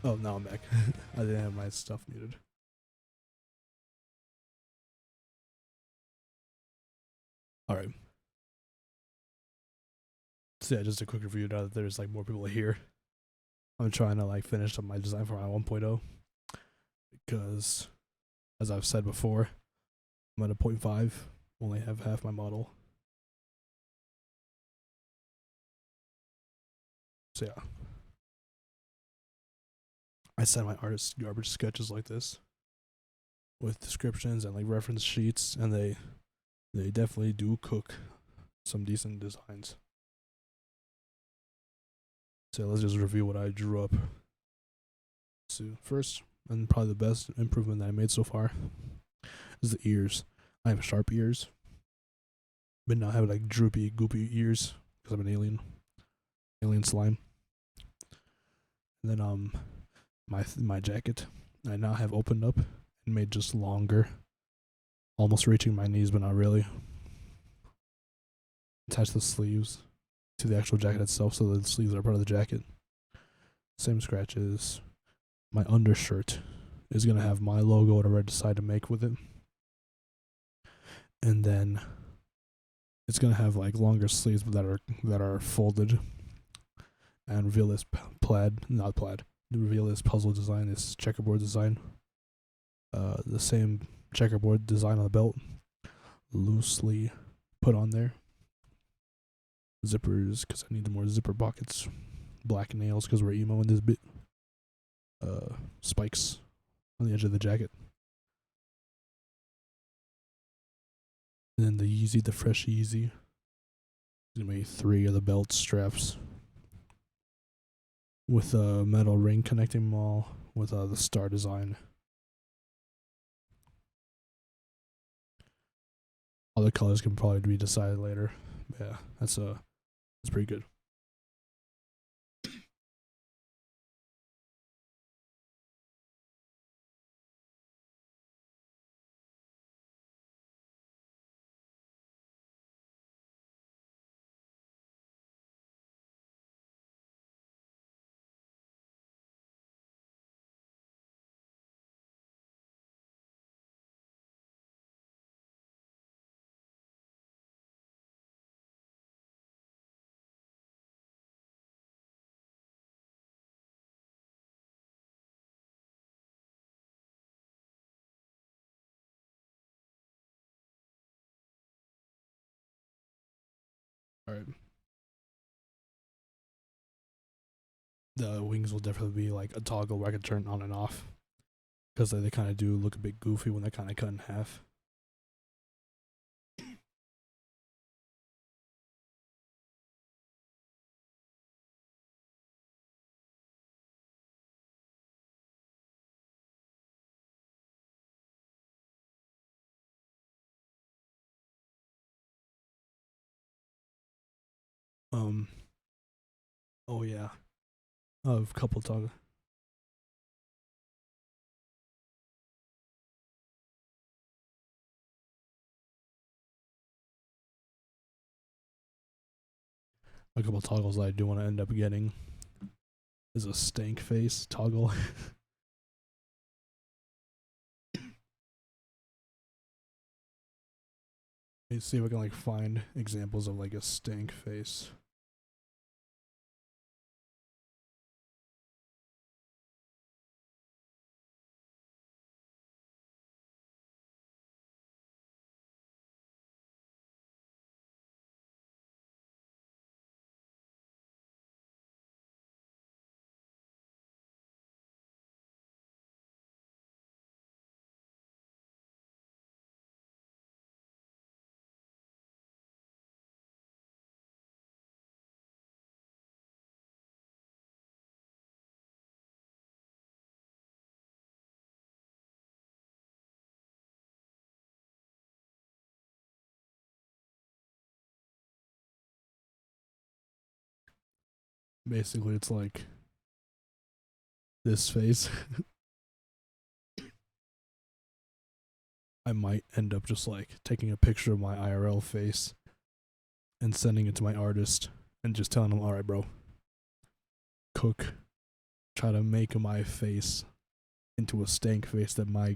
Oh, now I'm back. I didn't have my stuff muted. All right. So yeah, just a quick review now that there's like more people here. I'm trying to like finish up my design for my 1.0 because, as I've said before, I'm at a 0.5, only have half my model. So yeah, I send my artist garbage sketches like this with descriptions and like reference sheets, and they definitely do cook some decent designs. So let's just review what I drew up. So first, and probably the best improvement that I made so far, is the ears. I have sharp ears, but now I have like droopy, goopy ears because I'm an alien slime. And then my jacket I now have opened up and made just longer, almost reaching my knees, but not really. Attach the sleeves to the actual jacket itself, so the sleeves are part of the jacket. Same scratches. My undershirt is gonna have my logo, whatever I decide to make with it, and then it's gonna have like longer sleeves that are folded and reveal this reveal this puzzle design, this checkerboard design. The same checkerboard design on the belt, loosely put on there. Zippers, because I need more zipper pockets. Black nails, because we're emo in this bit. Spikes on the edge of the jacket. And then the Yeezy, the fresh Yeezy. There's gonna be 3 of the belt straps with a metal ring connecting them all with the star design. Other colors can probably be decided later. But yeah, that's pretty good. All right. The wings will definitely be like a toggle where I can turn on and off, because they kind of do look a bit goofy when they're kind of cut in half. Um. Oh yeah. A couple toggle. A couple toggles that I do want to end up getting is a stank face toggle. Let's see if I can like find examples of like a stank face. Basically, it's like this face. I might end up just like taking a picture of my IRL face and sending it to my artist and just telling him, "All right, bro, cook try to make my face into a stank face that my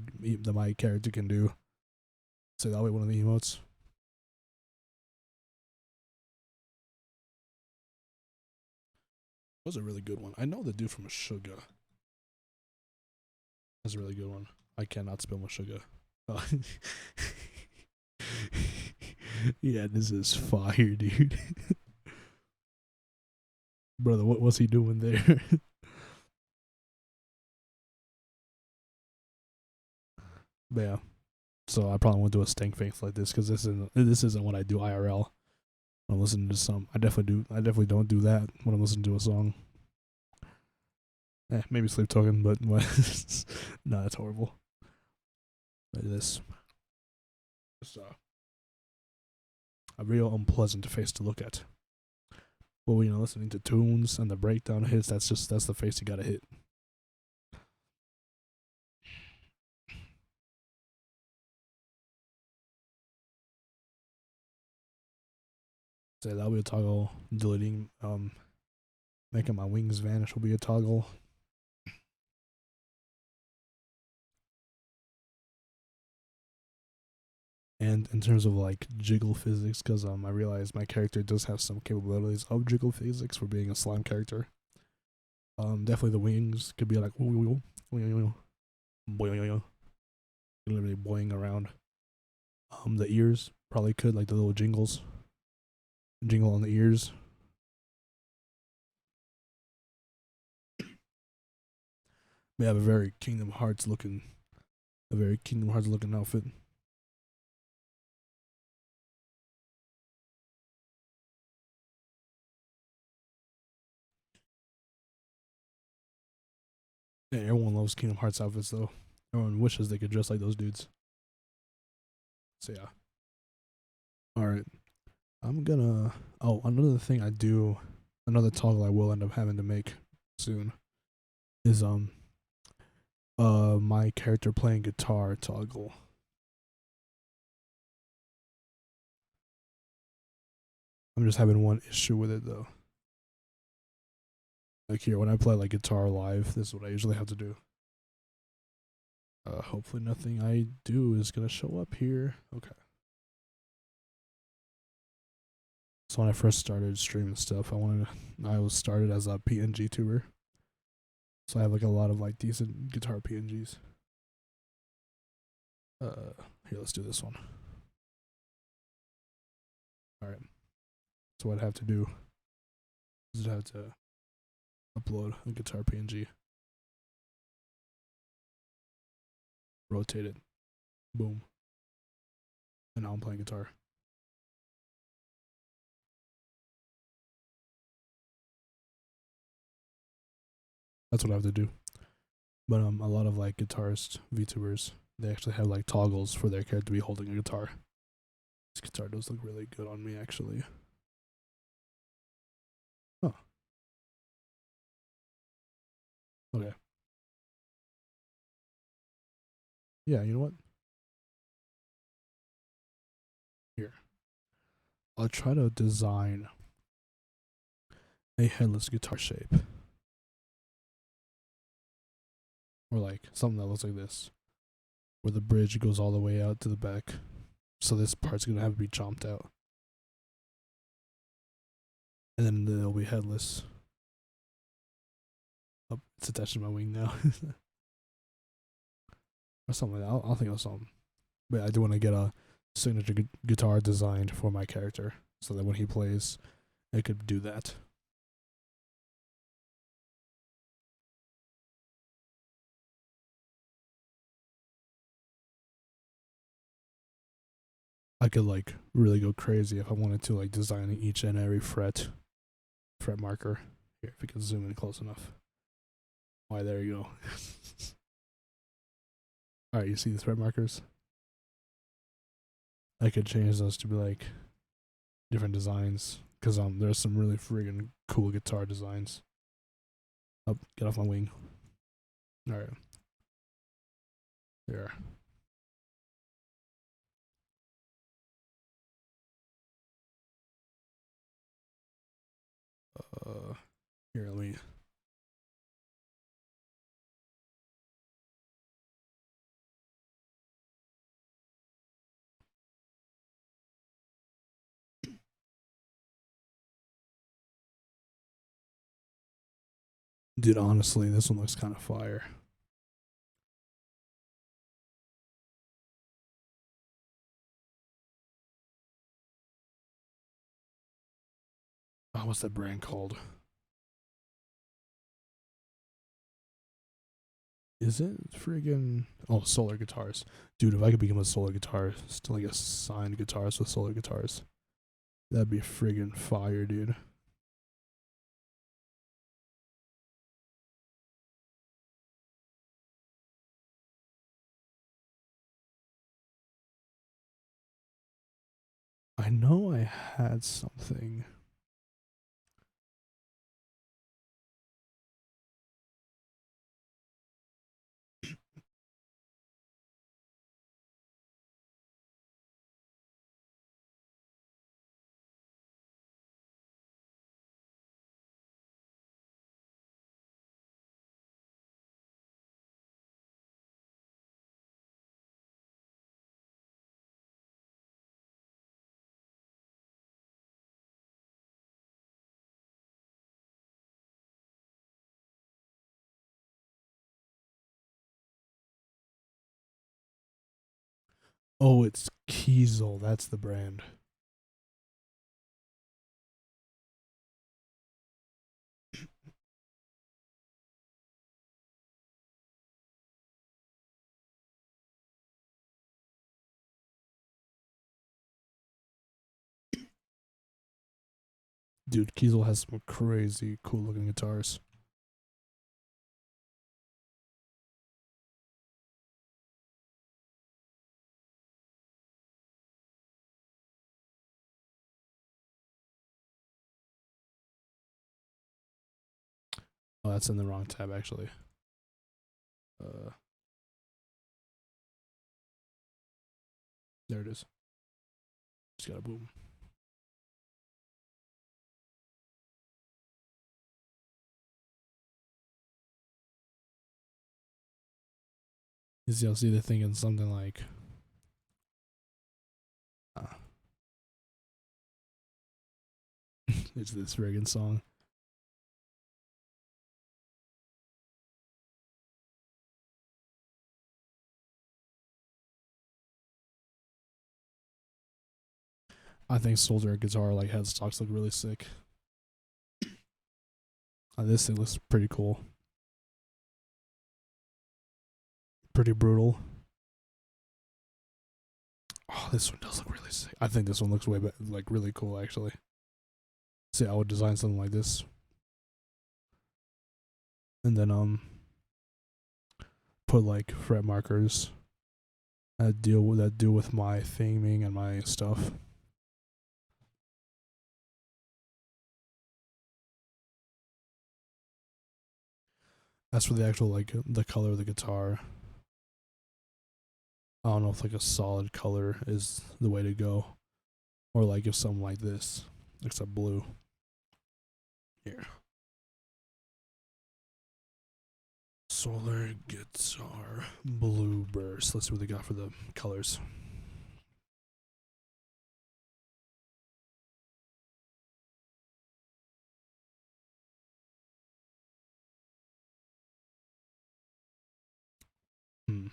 character can do. So that'll be one of the emotes. Was a really good one. I know the dude from Sugar. That's a really good one. I cannot spell my sugar. Oh. Yeah, this is fire, dude. Brother, what's he doing there? But yeah. So I probably won't do a stank face like this because this isn't what I do IRL. When I'm listening to some, I definitely don't do that when I'm listening to a song. Maybe sleep talking, but no, that's horrible. Like this, it's a real unpleasant face to look at. Well, listening to tunes and the breakdown hits, that's the face you gotta hit. So that'll be a toggle. Deleting, making my wings vanish will be a toggle. And in terms of like jiggle physics, because I realize my character does have some capabilities of jiggle physics for being a slime character. Definitely the wings could be like literally boing around. The ears probably could, like the little jingle on the ears. We have a very Kingdom Hearts looking outfit. Yeah, everyone loves Kingdom Hearts outfits though. Everyone wishes they could dress like those dudes. So yeah. All right. I'm gonna. Oh, another thing I do, another toggle I will end up having to make soon is my character playing guitar toggle. I'm just having one issue with it though. Like here, when I play like guitar live, this is what I usually have to do. Hopefully nothing I do is gonna show up here. Okay. So when I first started streaming stuff, I was started as a PNG tuber. So I have like a lot of like decent guitar PNGs. Here, let's do this one. All right. So what I have to do is I have to upload a guitar PNG, rotate it, boom, and now I'm playing guitar. That's what I have to do. But a lot of like guitarist VTubers, they actually have like toggles for their character to be holding a guitar. This guitar does look really good on me, actually. Oh. Okay. Yeah, you know what? Here. I'll try to design a headless guitar shape. Or like something that looks like this. Where the bridge goes all the way out to the back. So this part's gonna have to be chomped out. And then it'll be headless. Oh, it's attached to my wing now. Or something like that. I'll think of something. But I do want to get a signature guitar designed for my character so that when he plays, I could do that. I could like really go crazy if I wanted to, like design each and every fret marker. Here, if we can zoom in close enough. Why, there you go. Alright, you see these fret markers? I could change those to be like different designs. Because there's some really friggin' cool guitar designs. Oh, get off my wing. Alright. There. Here, let me Dude, honestly, this one looks kind of fire. Oh, what's that brand called? Is it friggin' Solar Guitars? Dude, if I could become a Solar guitarist, like a signed guitarist with Solar Guitars, that'd be friggin' fire, dude. I know I had something. Oh, it's Kiesel. That's the brand. Dude, Kiesel has some crazy cool looking guitars. Oh, that's in the wrong tab actually. Uh, there it is. Just got a boom. Is y'all see the thing in something like it's this friggin' song. I think Soldier guitar like headstocks look really sick. This thing looks pretty cool. Pretty brutal. Oh, this one does look really sick. I think this one looks way better, like really cool actually. See, I would design something like this, and then put like fret markers that deal with my theming and my stuff. As for the actual like the color of the guitar, I don't know if like a solid color is the way to go, or like if something like this, except blue. Here, Solar Guitar Blue Burst. Let's see what they got for the colors. Hmm.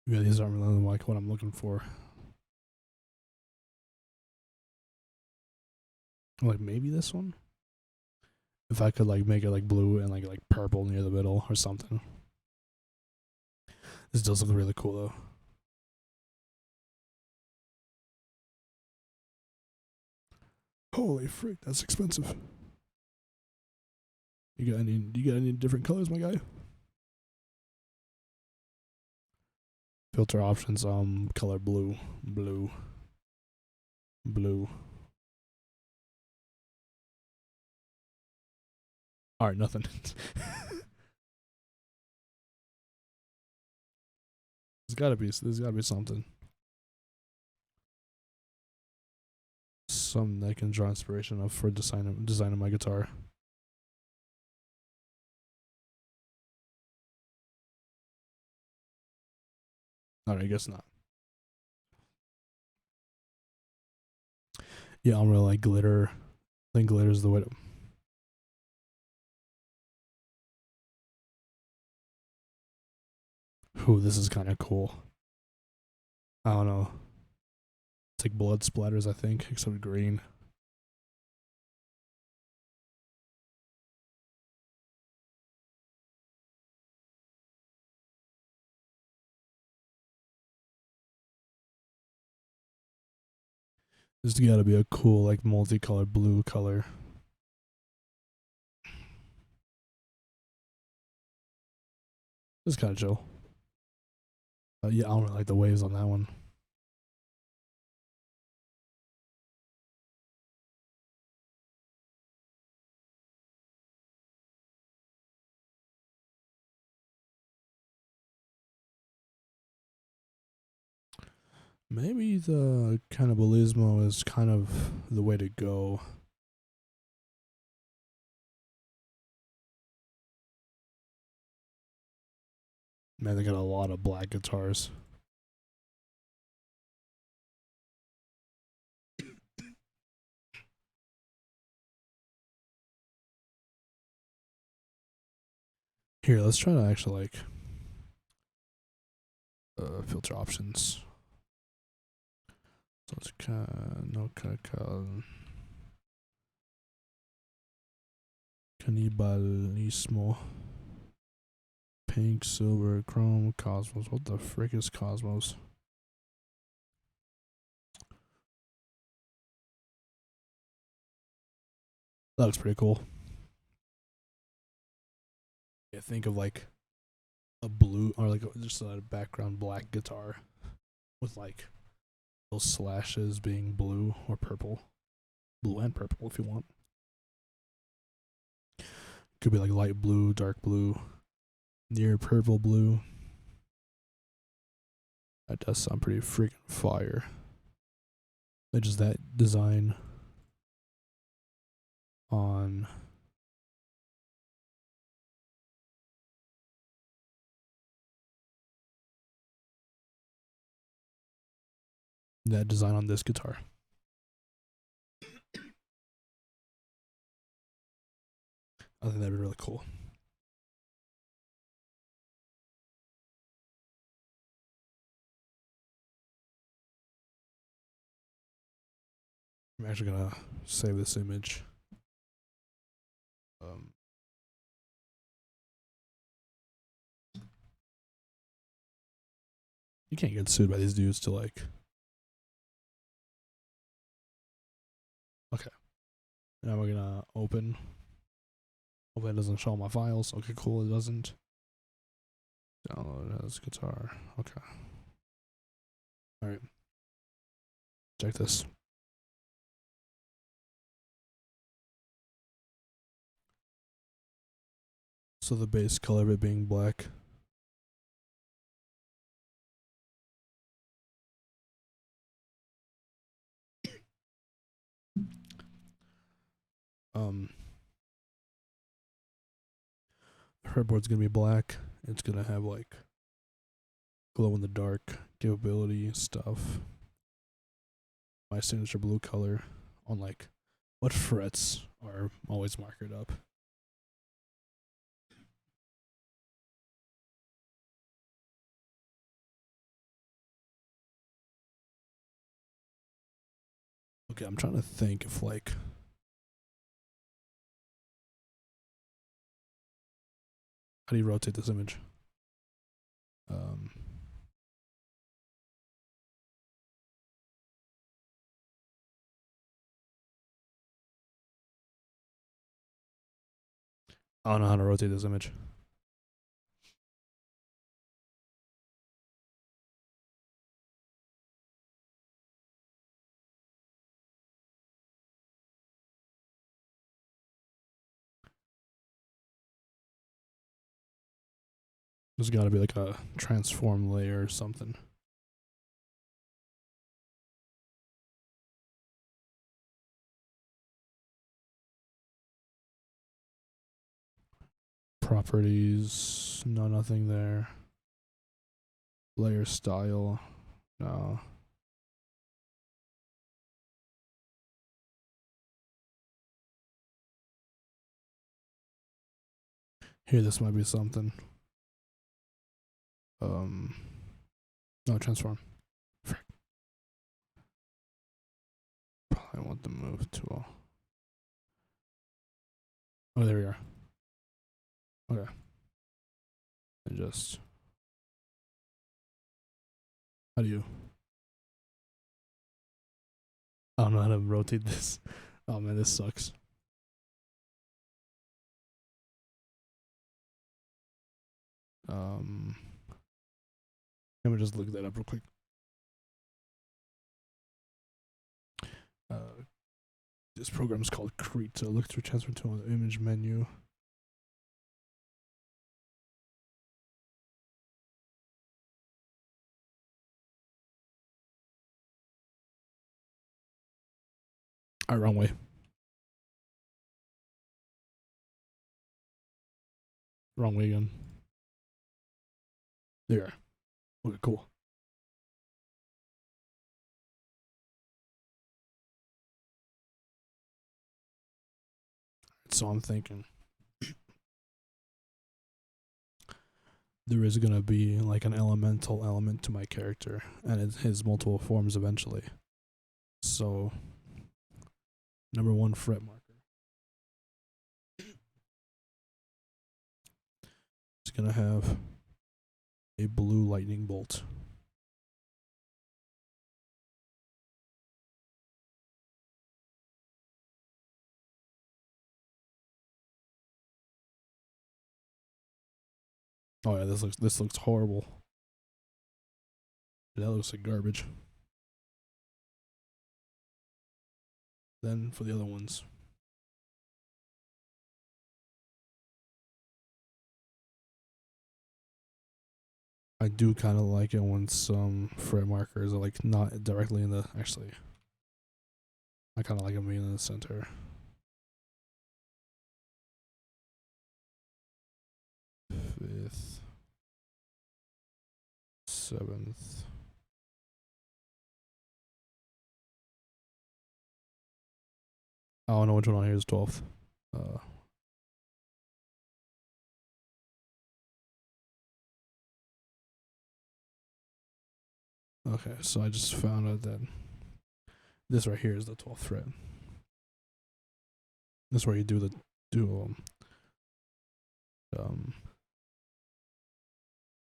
Yeah, these aren't really like what I'm looking for. Like maybe this one. If I could like make it like blue and like purple near the middle or something. This does look really cool though. Holy frick, that's expensive. You got any different colors, my guy? Filter options, color blue. Alright, nothing. There's gotta be something. Something that can draw inspiration of for designing my guitar. Alright, I guess not. Yeah, I don't really like glitter. I think glitter's the way to. Ooh, this is kind of cool. I don't know. It's like blood splatters, I think, except green. This has got to be a cool, like, multicolored blue color. It's kind of chill. Yeah, I don't really like the waves on that one. Maybe the cannibalismo is kind of the way to go. Man, they got a lot of black guitars. Here, let's try to actually like filter options. So it's no cannibalismo. Pink, silver, chrome, cosmos. What the frick is cosmos? That looks pretty cool. Yeah, think of like a blue or like just a background black guitar with like those slashes being blue or purple. Blue and purple if you want. Could be like light blue, dark blue, near purple blue. That does sound pretty freaking fire. It's just that design on this guitar. I think that'd be really cool. I'm actually gonna save this image. You can't get sued by these dudes to like. Okay. Now we're gonna open. Hopefully it doesn't show all my files. Okay, cool. It doesn't. Download as guitar. Okay. All right. Check this. So the base color of it being black. The fretboard's gonna be black. It's gonna have like glow in the dark capability stuff. My signature blue color on like what frets are always marked up. Okay, I'm trying to think if like how do you rotate this image? I don't know how to rotate this image. There's got to be like a transform layer or something. Properties, no, nothing there. Layer style. No. Here, this might be something. No, transform. Frick. Probably want the move tool. Oh, there we are. Okay. And just. How do you? I don't know how to rotate this. Oh man, this sucks. Let me just look that up real quick. This program is called Krita. Look through transfer tool on the image menu. Alright, wrong way. Wrong way again. There. Okay, cool. So I'm thinking there is gonna be like an elemental element to my character, and it has multiple forms eventually. So, number 1 fret marker. It's gonna have a blue lightning bolt. Oh yeah, this looks horrible. That looks like garbage. Then for the other ones, I do kind of like it when some fret markers are like not directly in the. Actually, I kind of like them being in the center. Fifth, 7th. I don't know which one on here is 12th. Okay, so I just found out that this right here is the 12th fret. This is where you do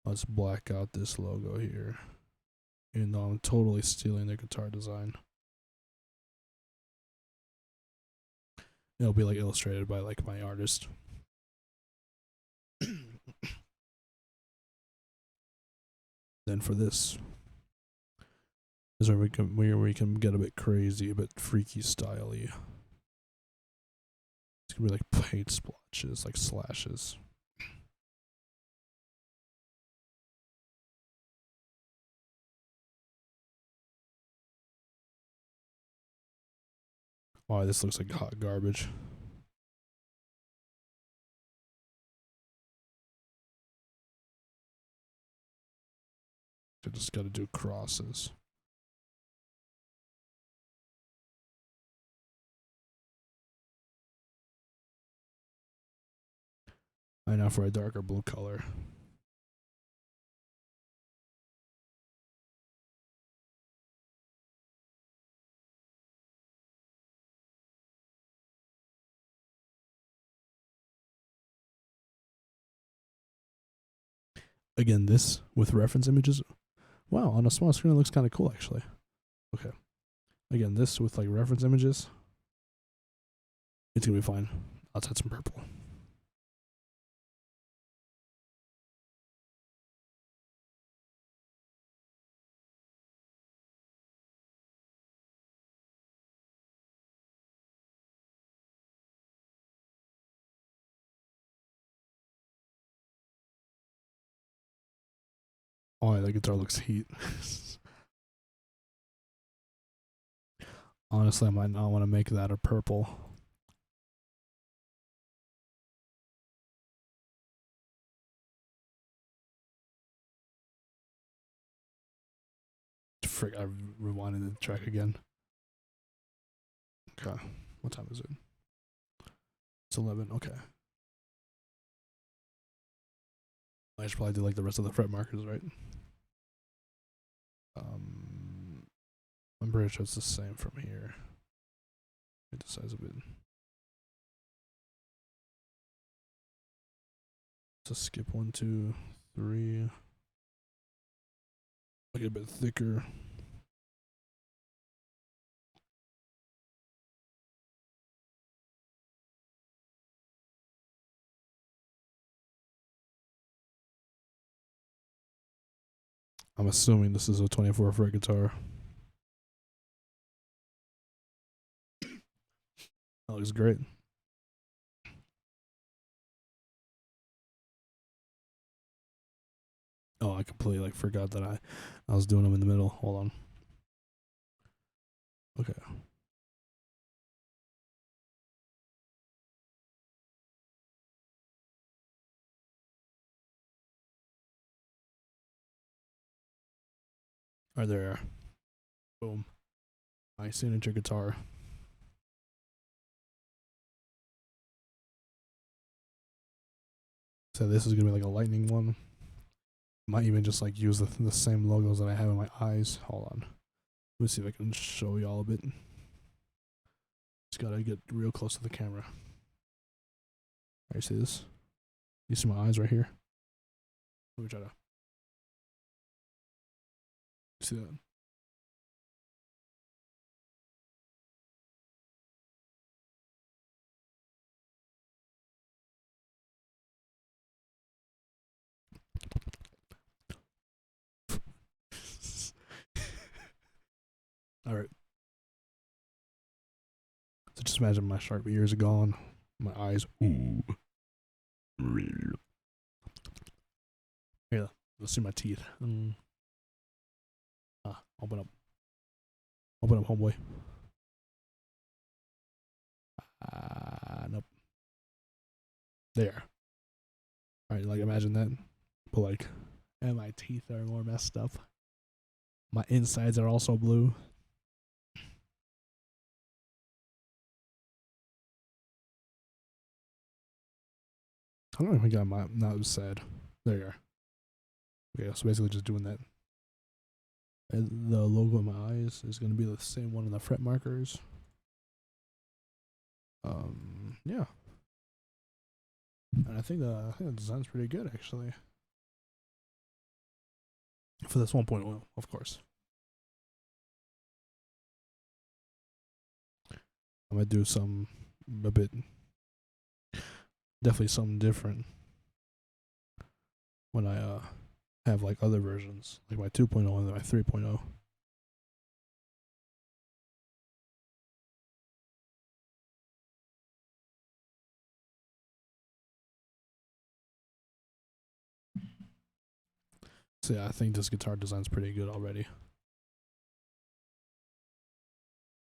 let's black out this logo here. Even though I'm totally stealing their guitar design. It'll be like illustrated by like my artist. Then for this is where we can get a bit crazy, a bit freaky styley. It's gonna be like paint splotches, like slashes. Oh, this looks like hot garbage. I just gotta do crosses. I know for a darker blue color. Again, this with reference images. Wow, on a small screen it looks kind of cool actually. Okay. Again, this with like reference images. It's gonna be fine. Let's add some purple. Oh, yeah, that guitar looks heat. Honestly, I might not want to make that a purple. frick, I rewinded the track again. Okay, what time is it? It's 11. Okay. I should probably do like the rest of the fret markers, right? I'm pretty sure it's the same from here. Get the size of it. So skip 1, 2, 3. Make it a bit thicker. I'm assuming this is a 24 fret guitar. That looks great. Oh, I completely like forgot that I was doing them in the middle. Hold on. Okay. Right there. Boom. My signature guitar. So this is gonna be like a lightning one. Might even just like use the same logos that I have in my eyes. Hold on. Let me see if I can show y'all a bit. Just gotta get real close to the camera. Alright, you see this? You see my eyes right here? Let me try to. See that? Alright. So just imagine my sharp ears are gone. My eyes. Ooh. Yeah, let's see my teeth. Open up. Open up, homeboy. Nope. There. Alright, like imagine that. But like, and my teeth are more messed up. My insides are also blue. I don't even got my. That was sad. There you are. Okay, so basically just doing that. And the logo in my eyes is gonna be the same one in the fret markers. Yeah. And I think the design's pretty good actually. For this 1.0, of course. I'm gonna do a bit, definitely something different when I have like other versions, like my 2.0 and my 3.0. So yeah, I think this guitar design's pretty good already.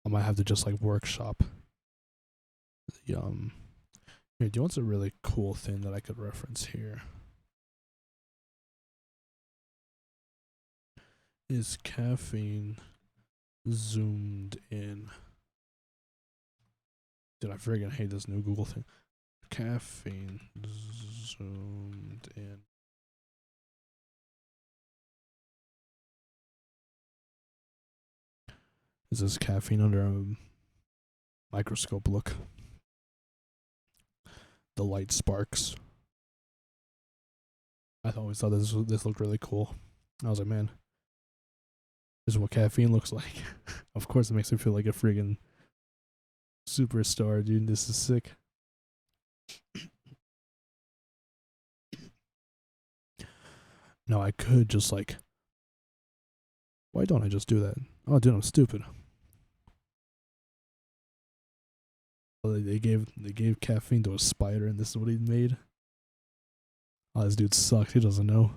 I might have to just like workshop the Here, do you want a really cool thing that I could reference here? Is Caffeine zoomed in? Dude, I freaking hate this new Google thing. Caffeine zoomed in. Is this caffeine under a microscope look? The light sparks. I always thought this looked really cool. I was like, man, this is what caffeine looks like. Of course, it makes me feel like a friggin' superstar, dude. This is sick. Now I could just like. Why don't I just do that? Oh, dude, I'm stupid. They gave caffeine to a spider, and this is what he made. Oh, this dude sucks. He doesn't know.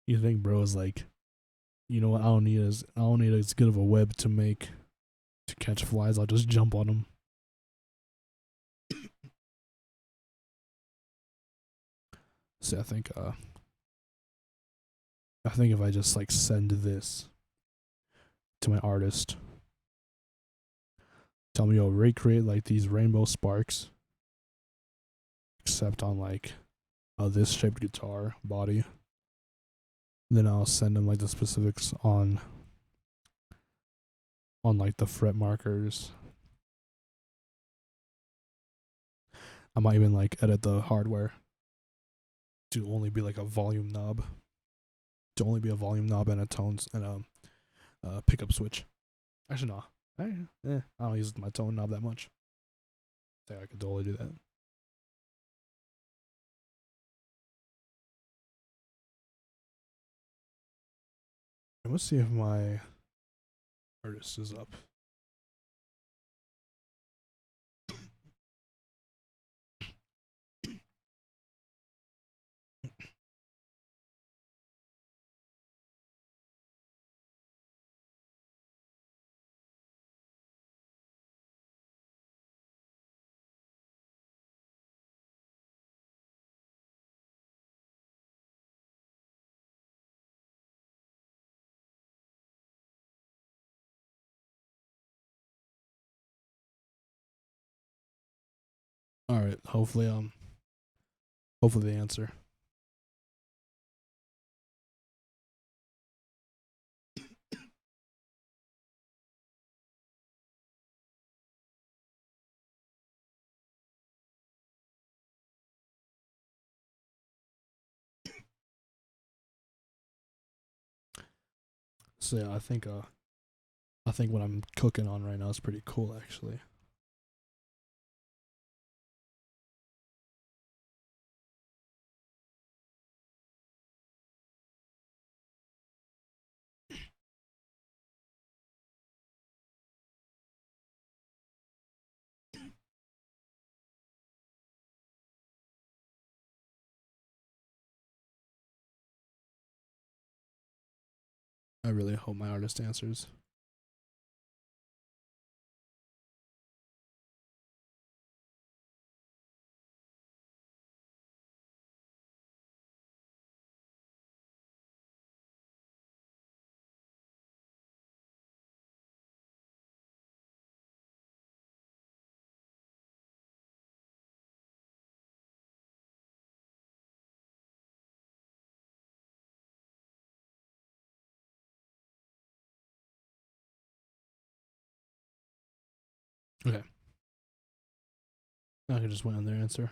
You think bro is like, you know what? I don't need as good of a web to make to catch flies. I'll just jump on them. see, I think if I just like send this to my artist, tell me, yo, recreate like these rainbow sparks, except on like this shaped guitar body. Then I'll send them like the specifics on like the fret markers. I might even like edit the hardware to only be like a volume knob, and a tones and a pickup switch. Actually, no, I don't use my tone knob that much. I think I could totally do that. Let's see if my artist is up. All right. Hopefully the answer. So yeah, I think what I'm cooking on right now is pretty cool, actually. I really hope my artist answers. Okay. I can just wait on their answer.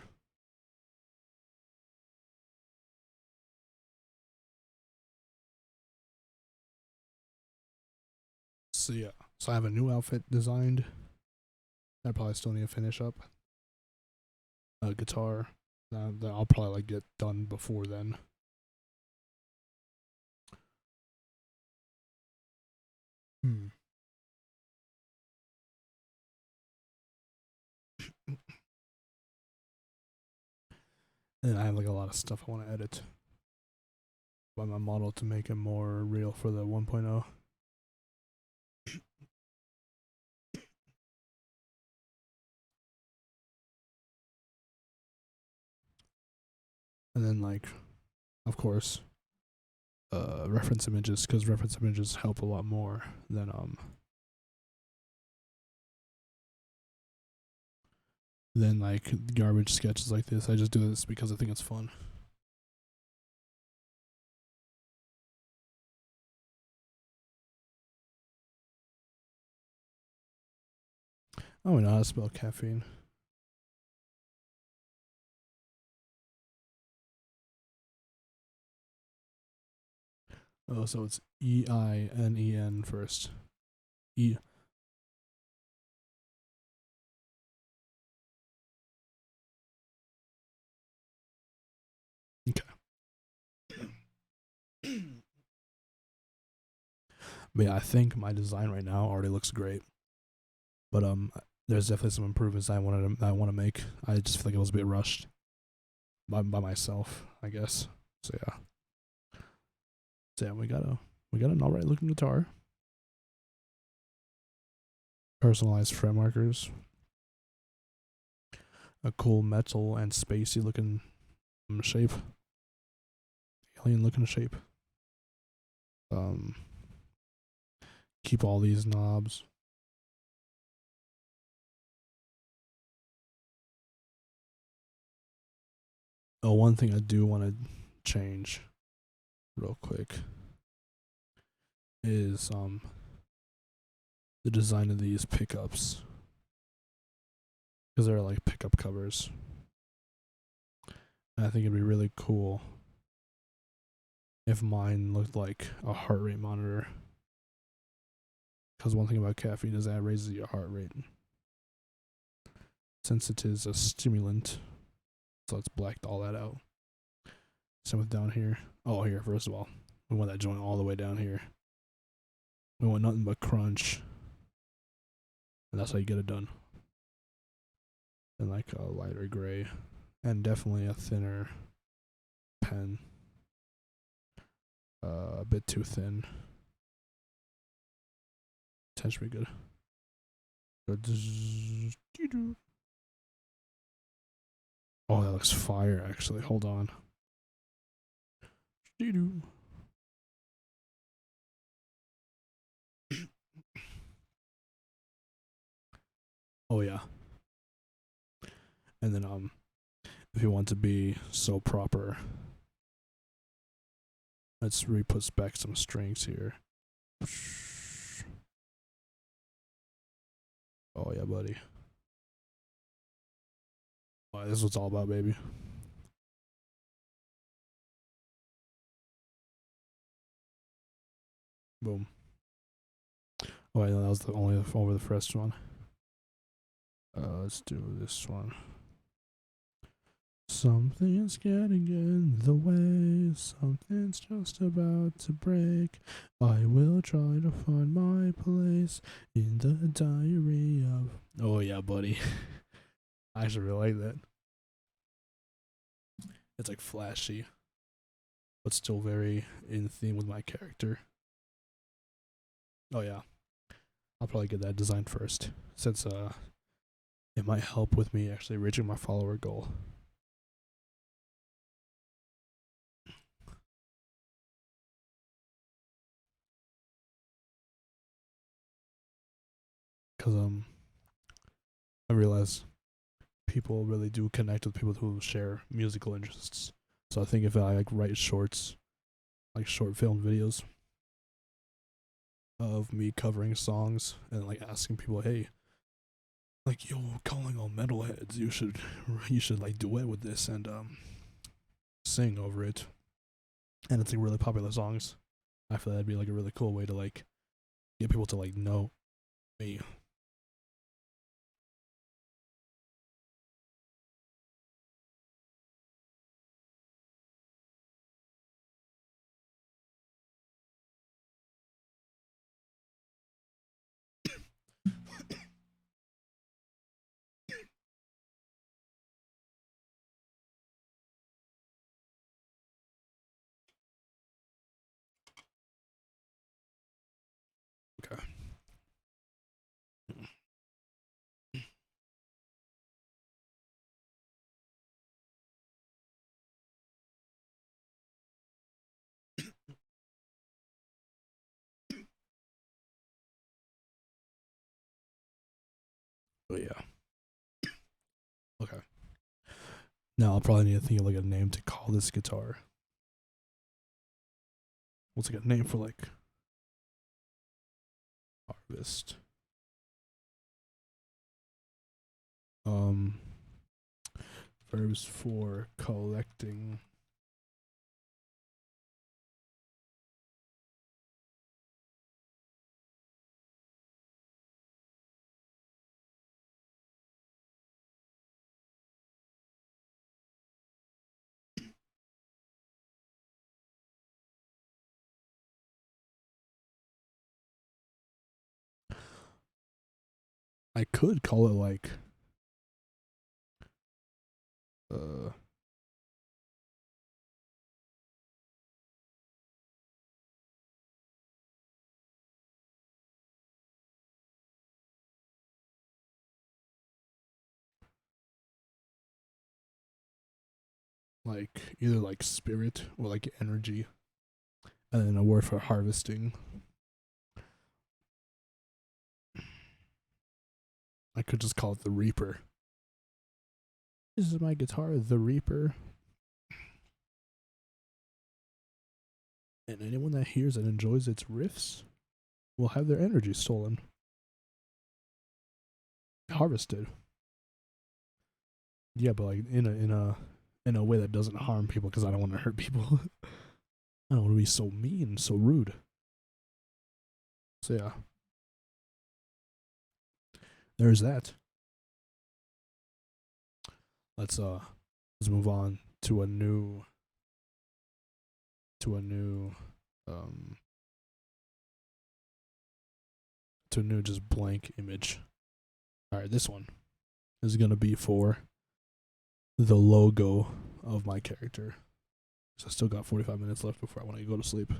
So yeah, so I have a new outfit designed. I probably still need to finish up. A guitar that I'll probably like get done before then. And I have like a lot of stuff I want to edit by my model to make it more real for the 1.0. And then like, of course, reference images, because reference images help a lot more than like garbage sketches like this. I just do this because I think it's fun. Oh, I know how to spell caffeine. Oh, so it's EINEN first. E. Okay. But yeah, I think my design right now already looks great. But there's definitely some improvements I want to make. I just feel like it was a bit rushed by myself, I guess. So yeah. So yeah, we got an alright looking guitar. Personalized fret markers. A cool metal and spacey looking shape. alien looking shape. Keep all these knobs. Oh, one thing I do want to change real quick is the design of these pickups, because they're like pickup covers. And I think it'd be really cool if mine looked like a heart rate monitor. Because one thing about caffeine is that it raises your heart rate. Since it is a stimulant, so let's black all that out. Same with down here. Oh, here, first of all, we want that joint all the way down here. We want nothing but crunch. And that's how you get it done. And like a lighter gray. And definitely a thinner pen. A bit too thin. That should be good. Oh, that looks fire, actually. Hold on. Oh, yeah. And then, if you want to be so proper, let's re-put back some strings here. Oh, yeah, buddy. Oh, this is what it's all about, baby. Boom. Oh, wait, no, that was the only over the first one. Let's do this one. Something's getting in the way. Something's just about to break. I will try to find my place in the diary of. Oh, yeah, buddy. I actually really like that. It's like flashy, but still very in theme with my character. Oh, yeah. I'll probably get that designed first, since it might help with me actually reaching my follower goal. Cause I realize people really do connect with people who share musical interests. So I think if I like write shorts, like short film videos of me covering songs and like asking people, hey, like yo, calling all metalheads, you should like duet with this and sing over it. And it's like really popular songs. I feel that'd be like a really cool way to like get people to like know me. Okay. But yeah. Okay. Now I'll probably need to think of like a name to call this guitar. What's like a name for like harvest? Verbs for collecting. I could call it like uh like either like spirit or like energy, and then a word for harvesting. I could just call it the Reaper. This is my guitar, the Reaper. And anyone that hears and enjoys its riffs will have their energy stolen. Harvested. Yeah, but like in a way that doesn't harm people, because I don't want to hurt people. I don't want to be so mean, so rude. So yeah. There's that. Let's move on to a new um to a new just blank image. Alright, this one is gonna be for the logo of my character. So I still got 45 minutes left before I want to go to sleep.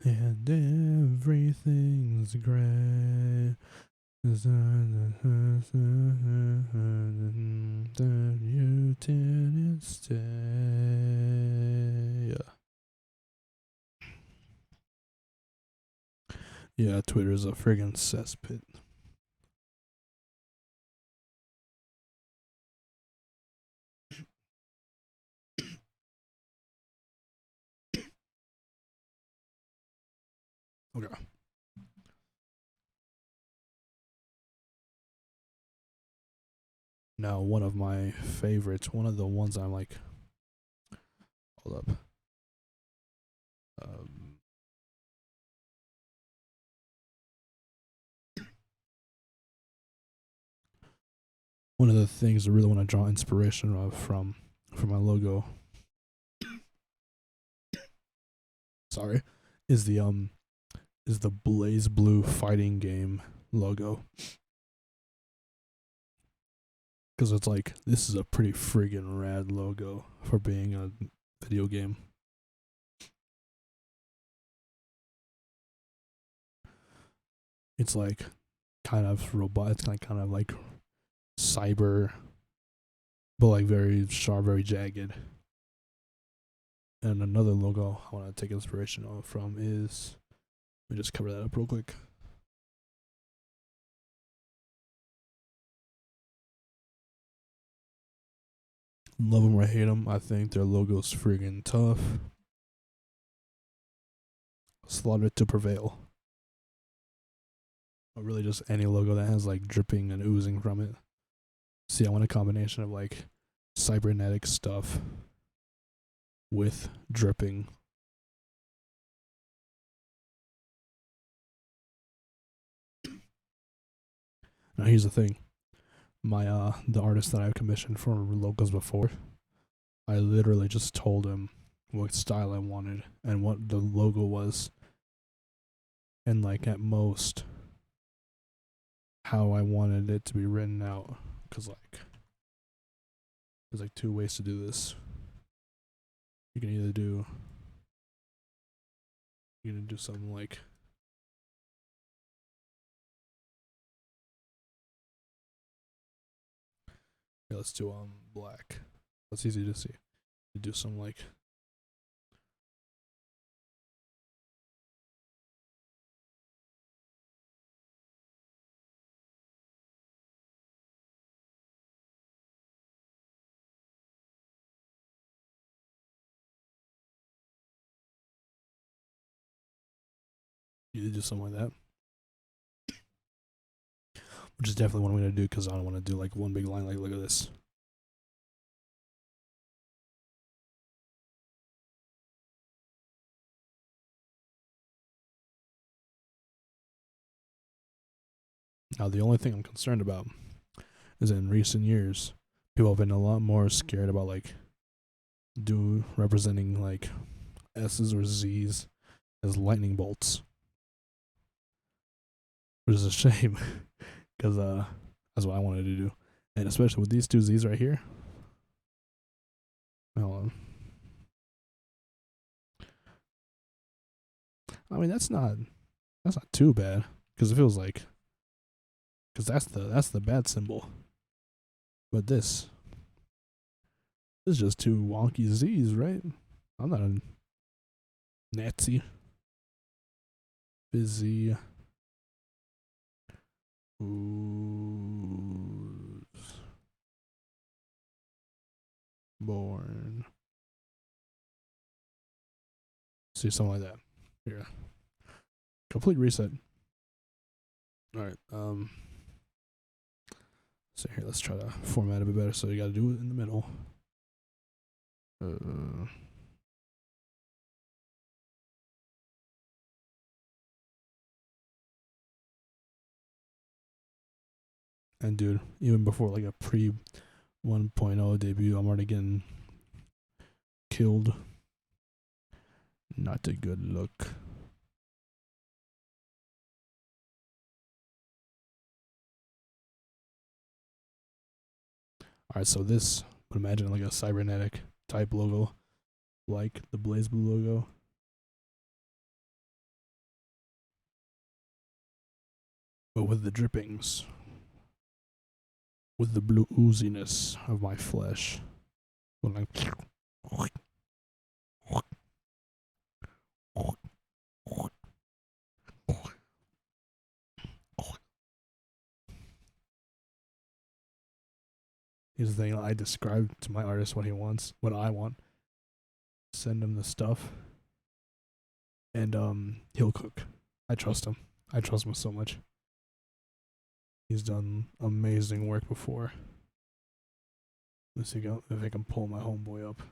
And everything's great. That you didn't stay. Yeah, Twitter's a friggin' cesspit. Okay. Now, one of my favorites, one of the ones I'm like, hold up. One of the things I really want to draw inspiration of from my logo, sorry, is the Blaze Blue fighting game logo. Because it's like, this is a pretty friggin' rad logo for being a video game. It's like kind of robot. It's kind of like cyber, but like very sharp, very jagged. And another logo I want to take inspiration from is, let me just cover that up real quick. Love them or hate them, I think their logo's friggin' tough. Slaughtered to Prevail. Or really just any logo that has like dripping and oozing from it. See, I want a combination of like cybernetic stuff with dripping. Now here's the thing. My the artist that I've commissioned for logos before, I literally just told him what style I wanted and what the logo was, and like at most how I wanted it to be written out, because like there's like two ways to do this. You can either do something like let's do black. That's easy to see. You do some like something like that, which is definitely what I'm gonna do, because I don't want to do like one big line. Like, look at this. Now, the only thing I'm concerned about is in recent years, people have been a lot more scared about like representing like S's or Z's as lightning bolts, which is a shame, because that's what I wanted to do, and especially with these two Z's right here. Hold on. I mean, that's not too bad, because it feels like Cause that's the bad symbol. But this is just two wonky Z's, right? I'm not a Nazi. Busy. Who's born? See, something like that. Here. Complete reset. Alright, so here, let's try to format it a bit better. So you gotta do it in the middle. And dude, even before like a pre 1.0 debut, I'm already getting killed. Not a good look. Alright, so this, but imagine like a cybernetic type logo, like the BlazBlue logo. But with the drippings. With the blue ooziness of my flesh. When I Here's the thing, I describe to my artist what he wants, what I want. Send him the stuff. And he'll cook. I trust him. I trust him so much. He's done amazing work before. Let's see if I can pull my homeboy up.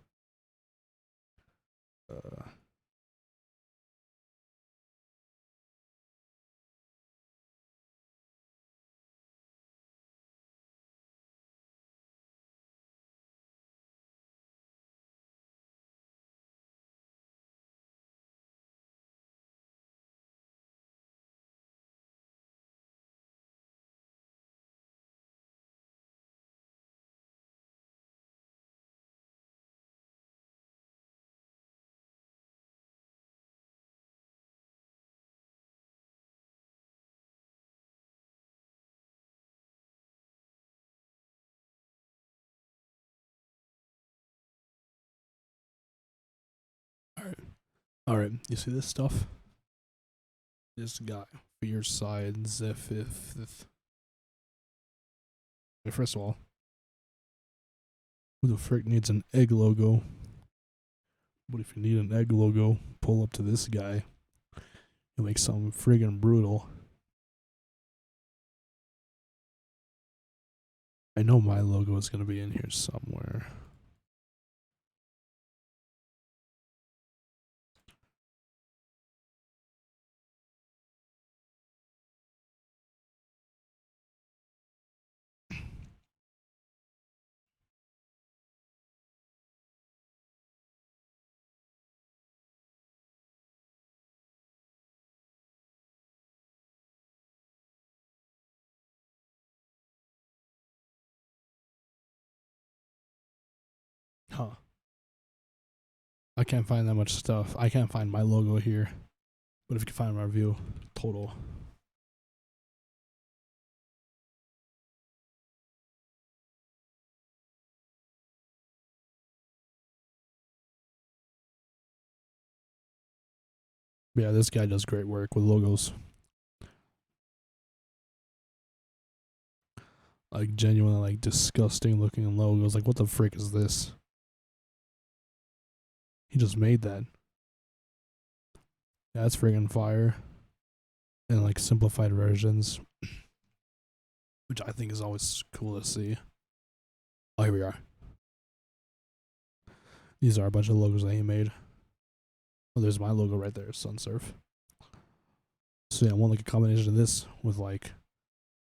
Alright, you see this stuff? This guy, Fear Side Zephyr. First of all, who the frick needs an egg logo? But if you need an egg logo, pull up to this guy. He'll make something friggin' brutal. I know my logo is gonna be in here somewhere. Huh. I can't find that much stuff. I can't find my logo here. But if you can find my review, total. But yeah, this guy does great work with logos. Like genuinely like disgusting looking logos. Like what the frick is this? He just made that. Yeah, that's friggin' fire. And like simplified versions. Which I think is always cool to see. Oh, here we are. These are a bunch of logos that he made. Oh, there's my logo right there, Sunsurf. So yeah, I want like a combination of this with like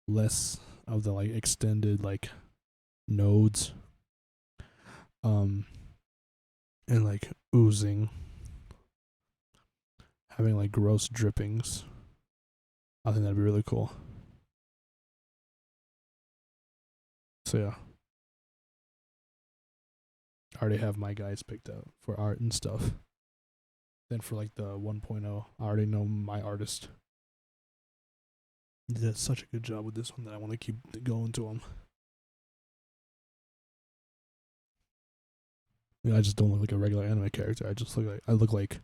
less of the like extended like nodes. And like oozing. Having like gross drippings. I think that'd be really cool. So yeah. I already have my guys picked out for art and stuff. Then for like the 1.0, I already know my artist. He did such a good job with this one that I want to keep going to him. I just don't look like a regular anime character. I look like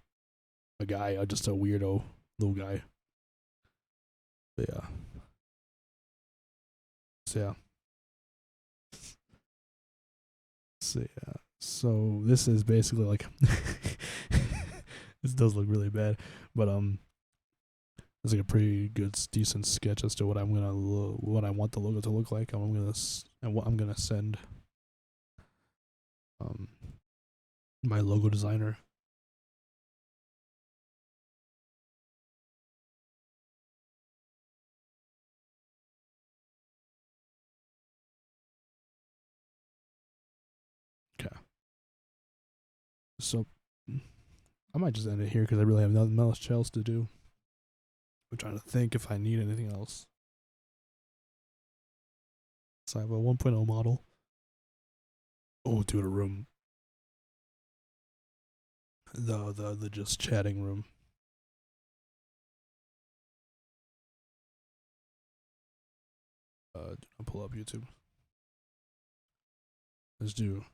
a guy, just a weirdo little guy. But yeah. So this is basically like this does look really bad, but it's like a pretty good, decent sketch as to what what I want the logo to look like. And what I'm gonna send my logo designer. Okay. So I might just end it here because I really have nothing else to do. I'm trying to think if I need anything else. So I have a 1.0 model. Oh, dude, a room. The just chatting room. Do not pull up YouTube. Let's do.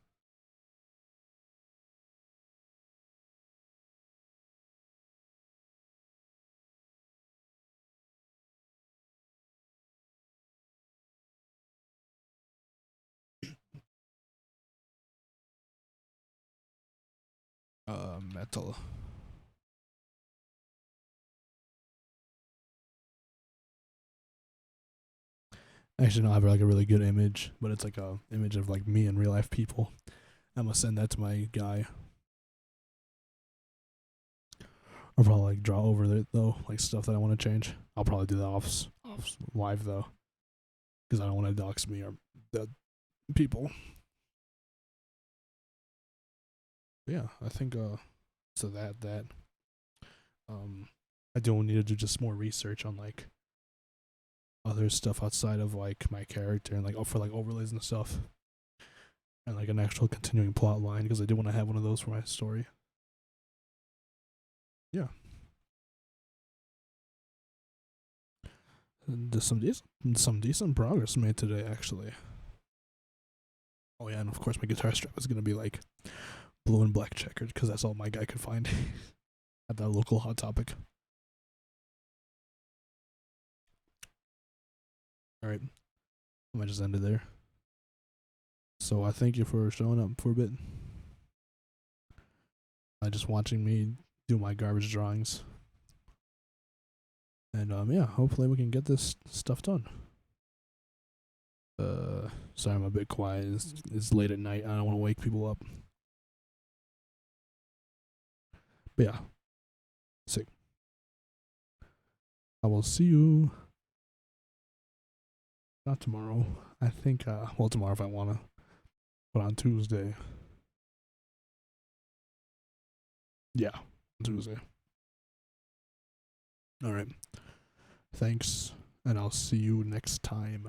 Metal. Actually, no, I have like a really good image, but it's like a image of like me and real life people. I'm gonna send that to my guy. I'll probably like draw over it though, like stuff that I want to change. I'll probably do that off live though, because I don't want to dox me or the people. But yeah, I think so that I do need to do just more research on like other stuff outside of like my character and like for like overlays and stuff, and like an actual continuing plot line because I do want to have one of those for my story. Yeah. And there's some decent progress made today, actually. Oh yeah, and of course my guitar strap is gonna be like blue and black checkered because that's all my guy could find at that local Hot Topic. All right, I might just end it there. So I thank you for showing up for a bit. Just watching me do my garbage drawings. And yeah, hopefully we can get this stuff done. Sorry I'm a bit quiet. It's late at night. I don't want to wake people up. But yeah, sick. I will see you. Not tomorrow. I think well tomorrow if I wanna. But on Tuesday. Yeah, on Tuesday. All right. Thanks, and I'll see you next time.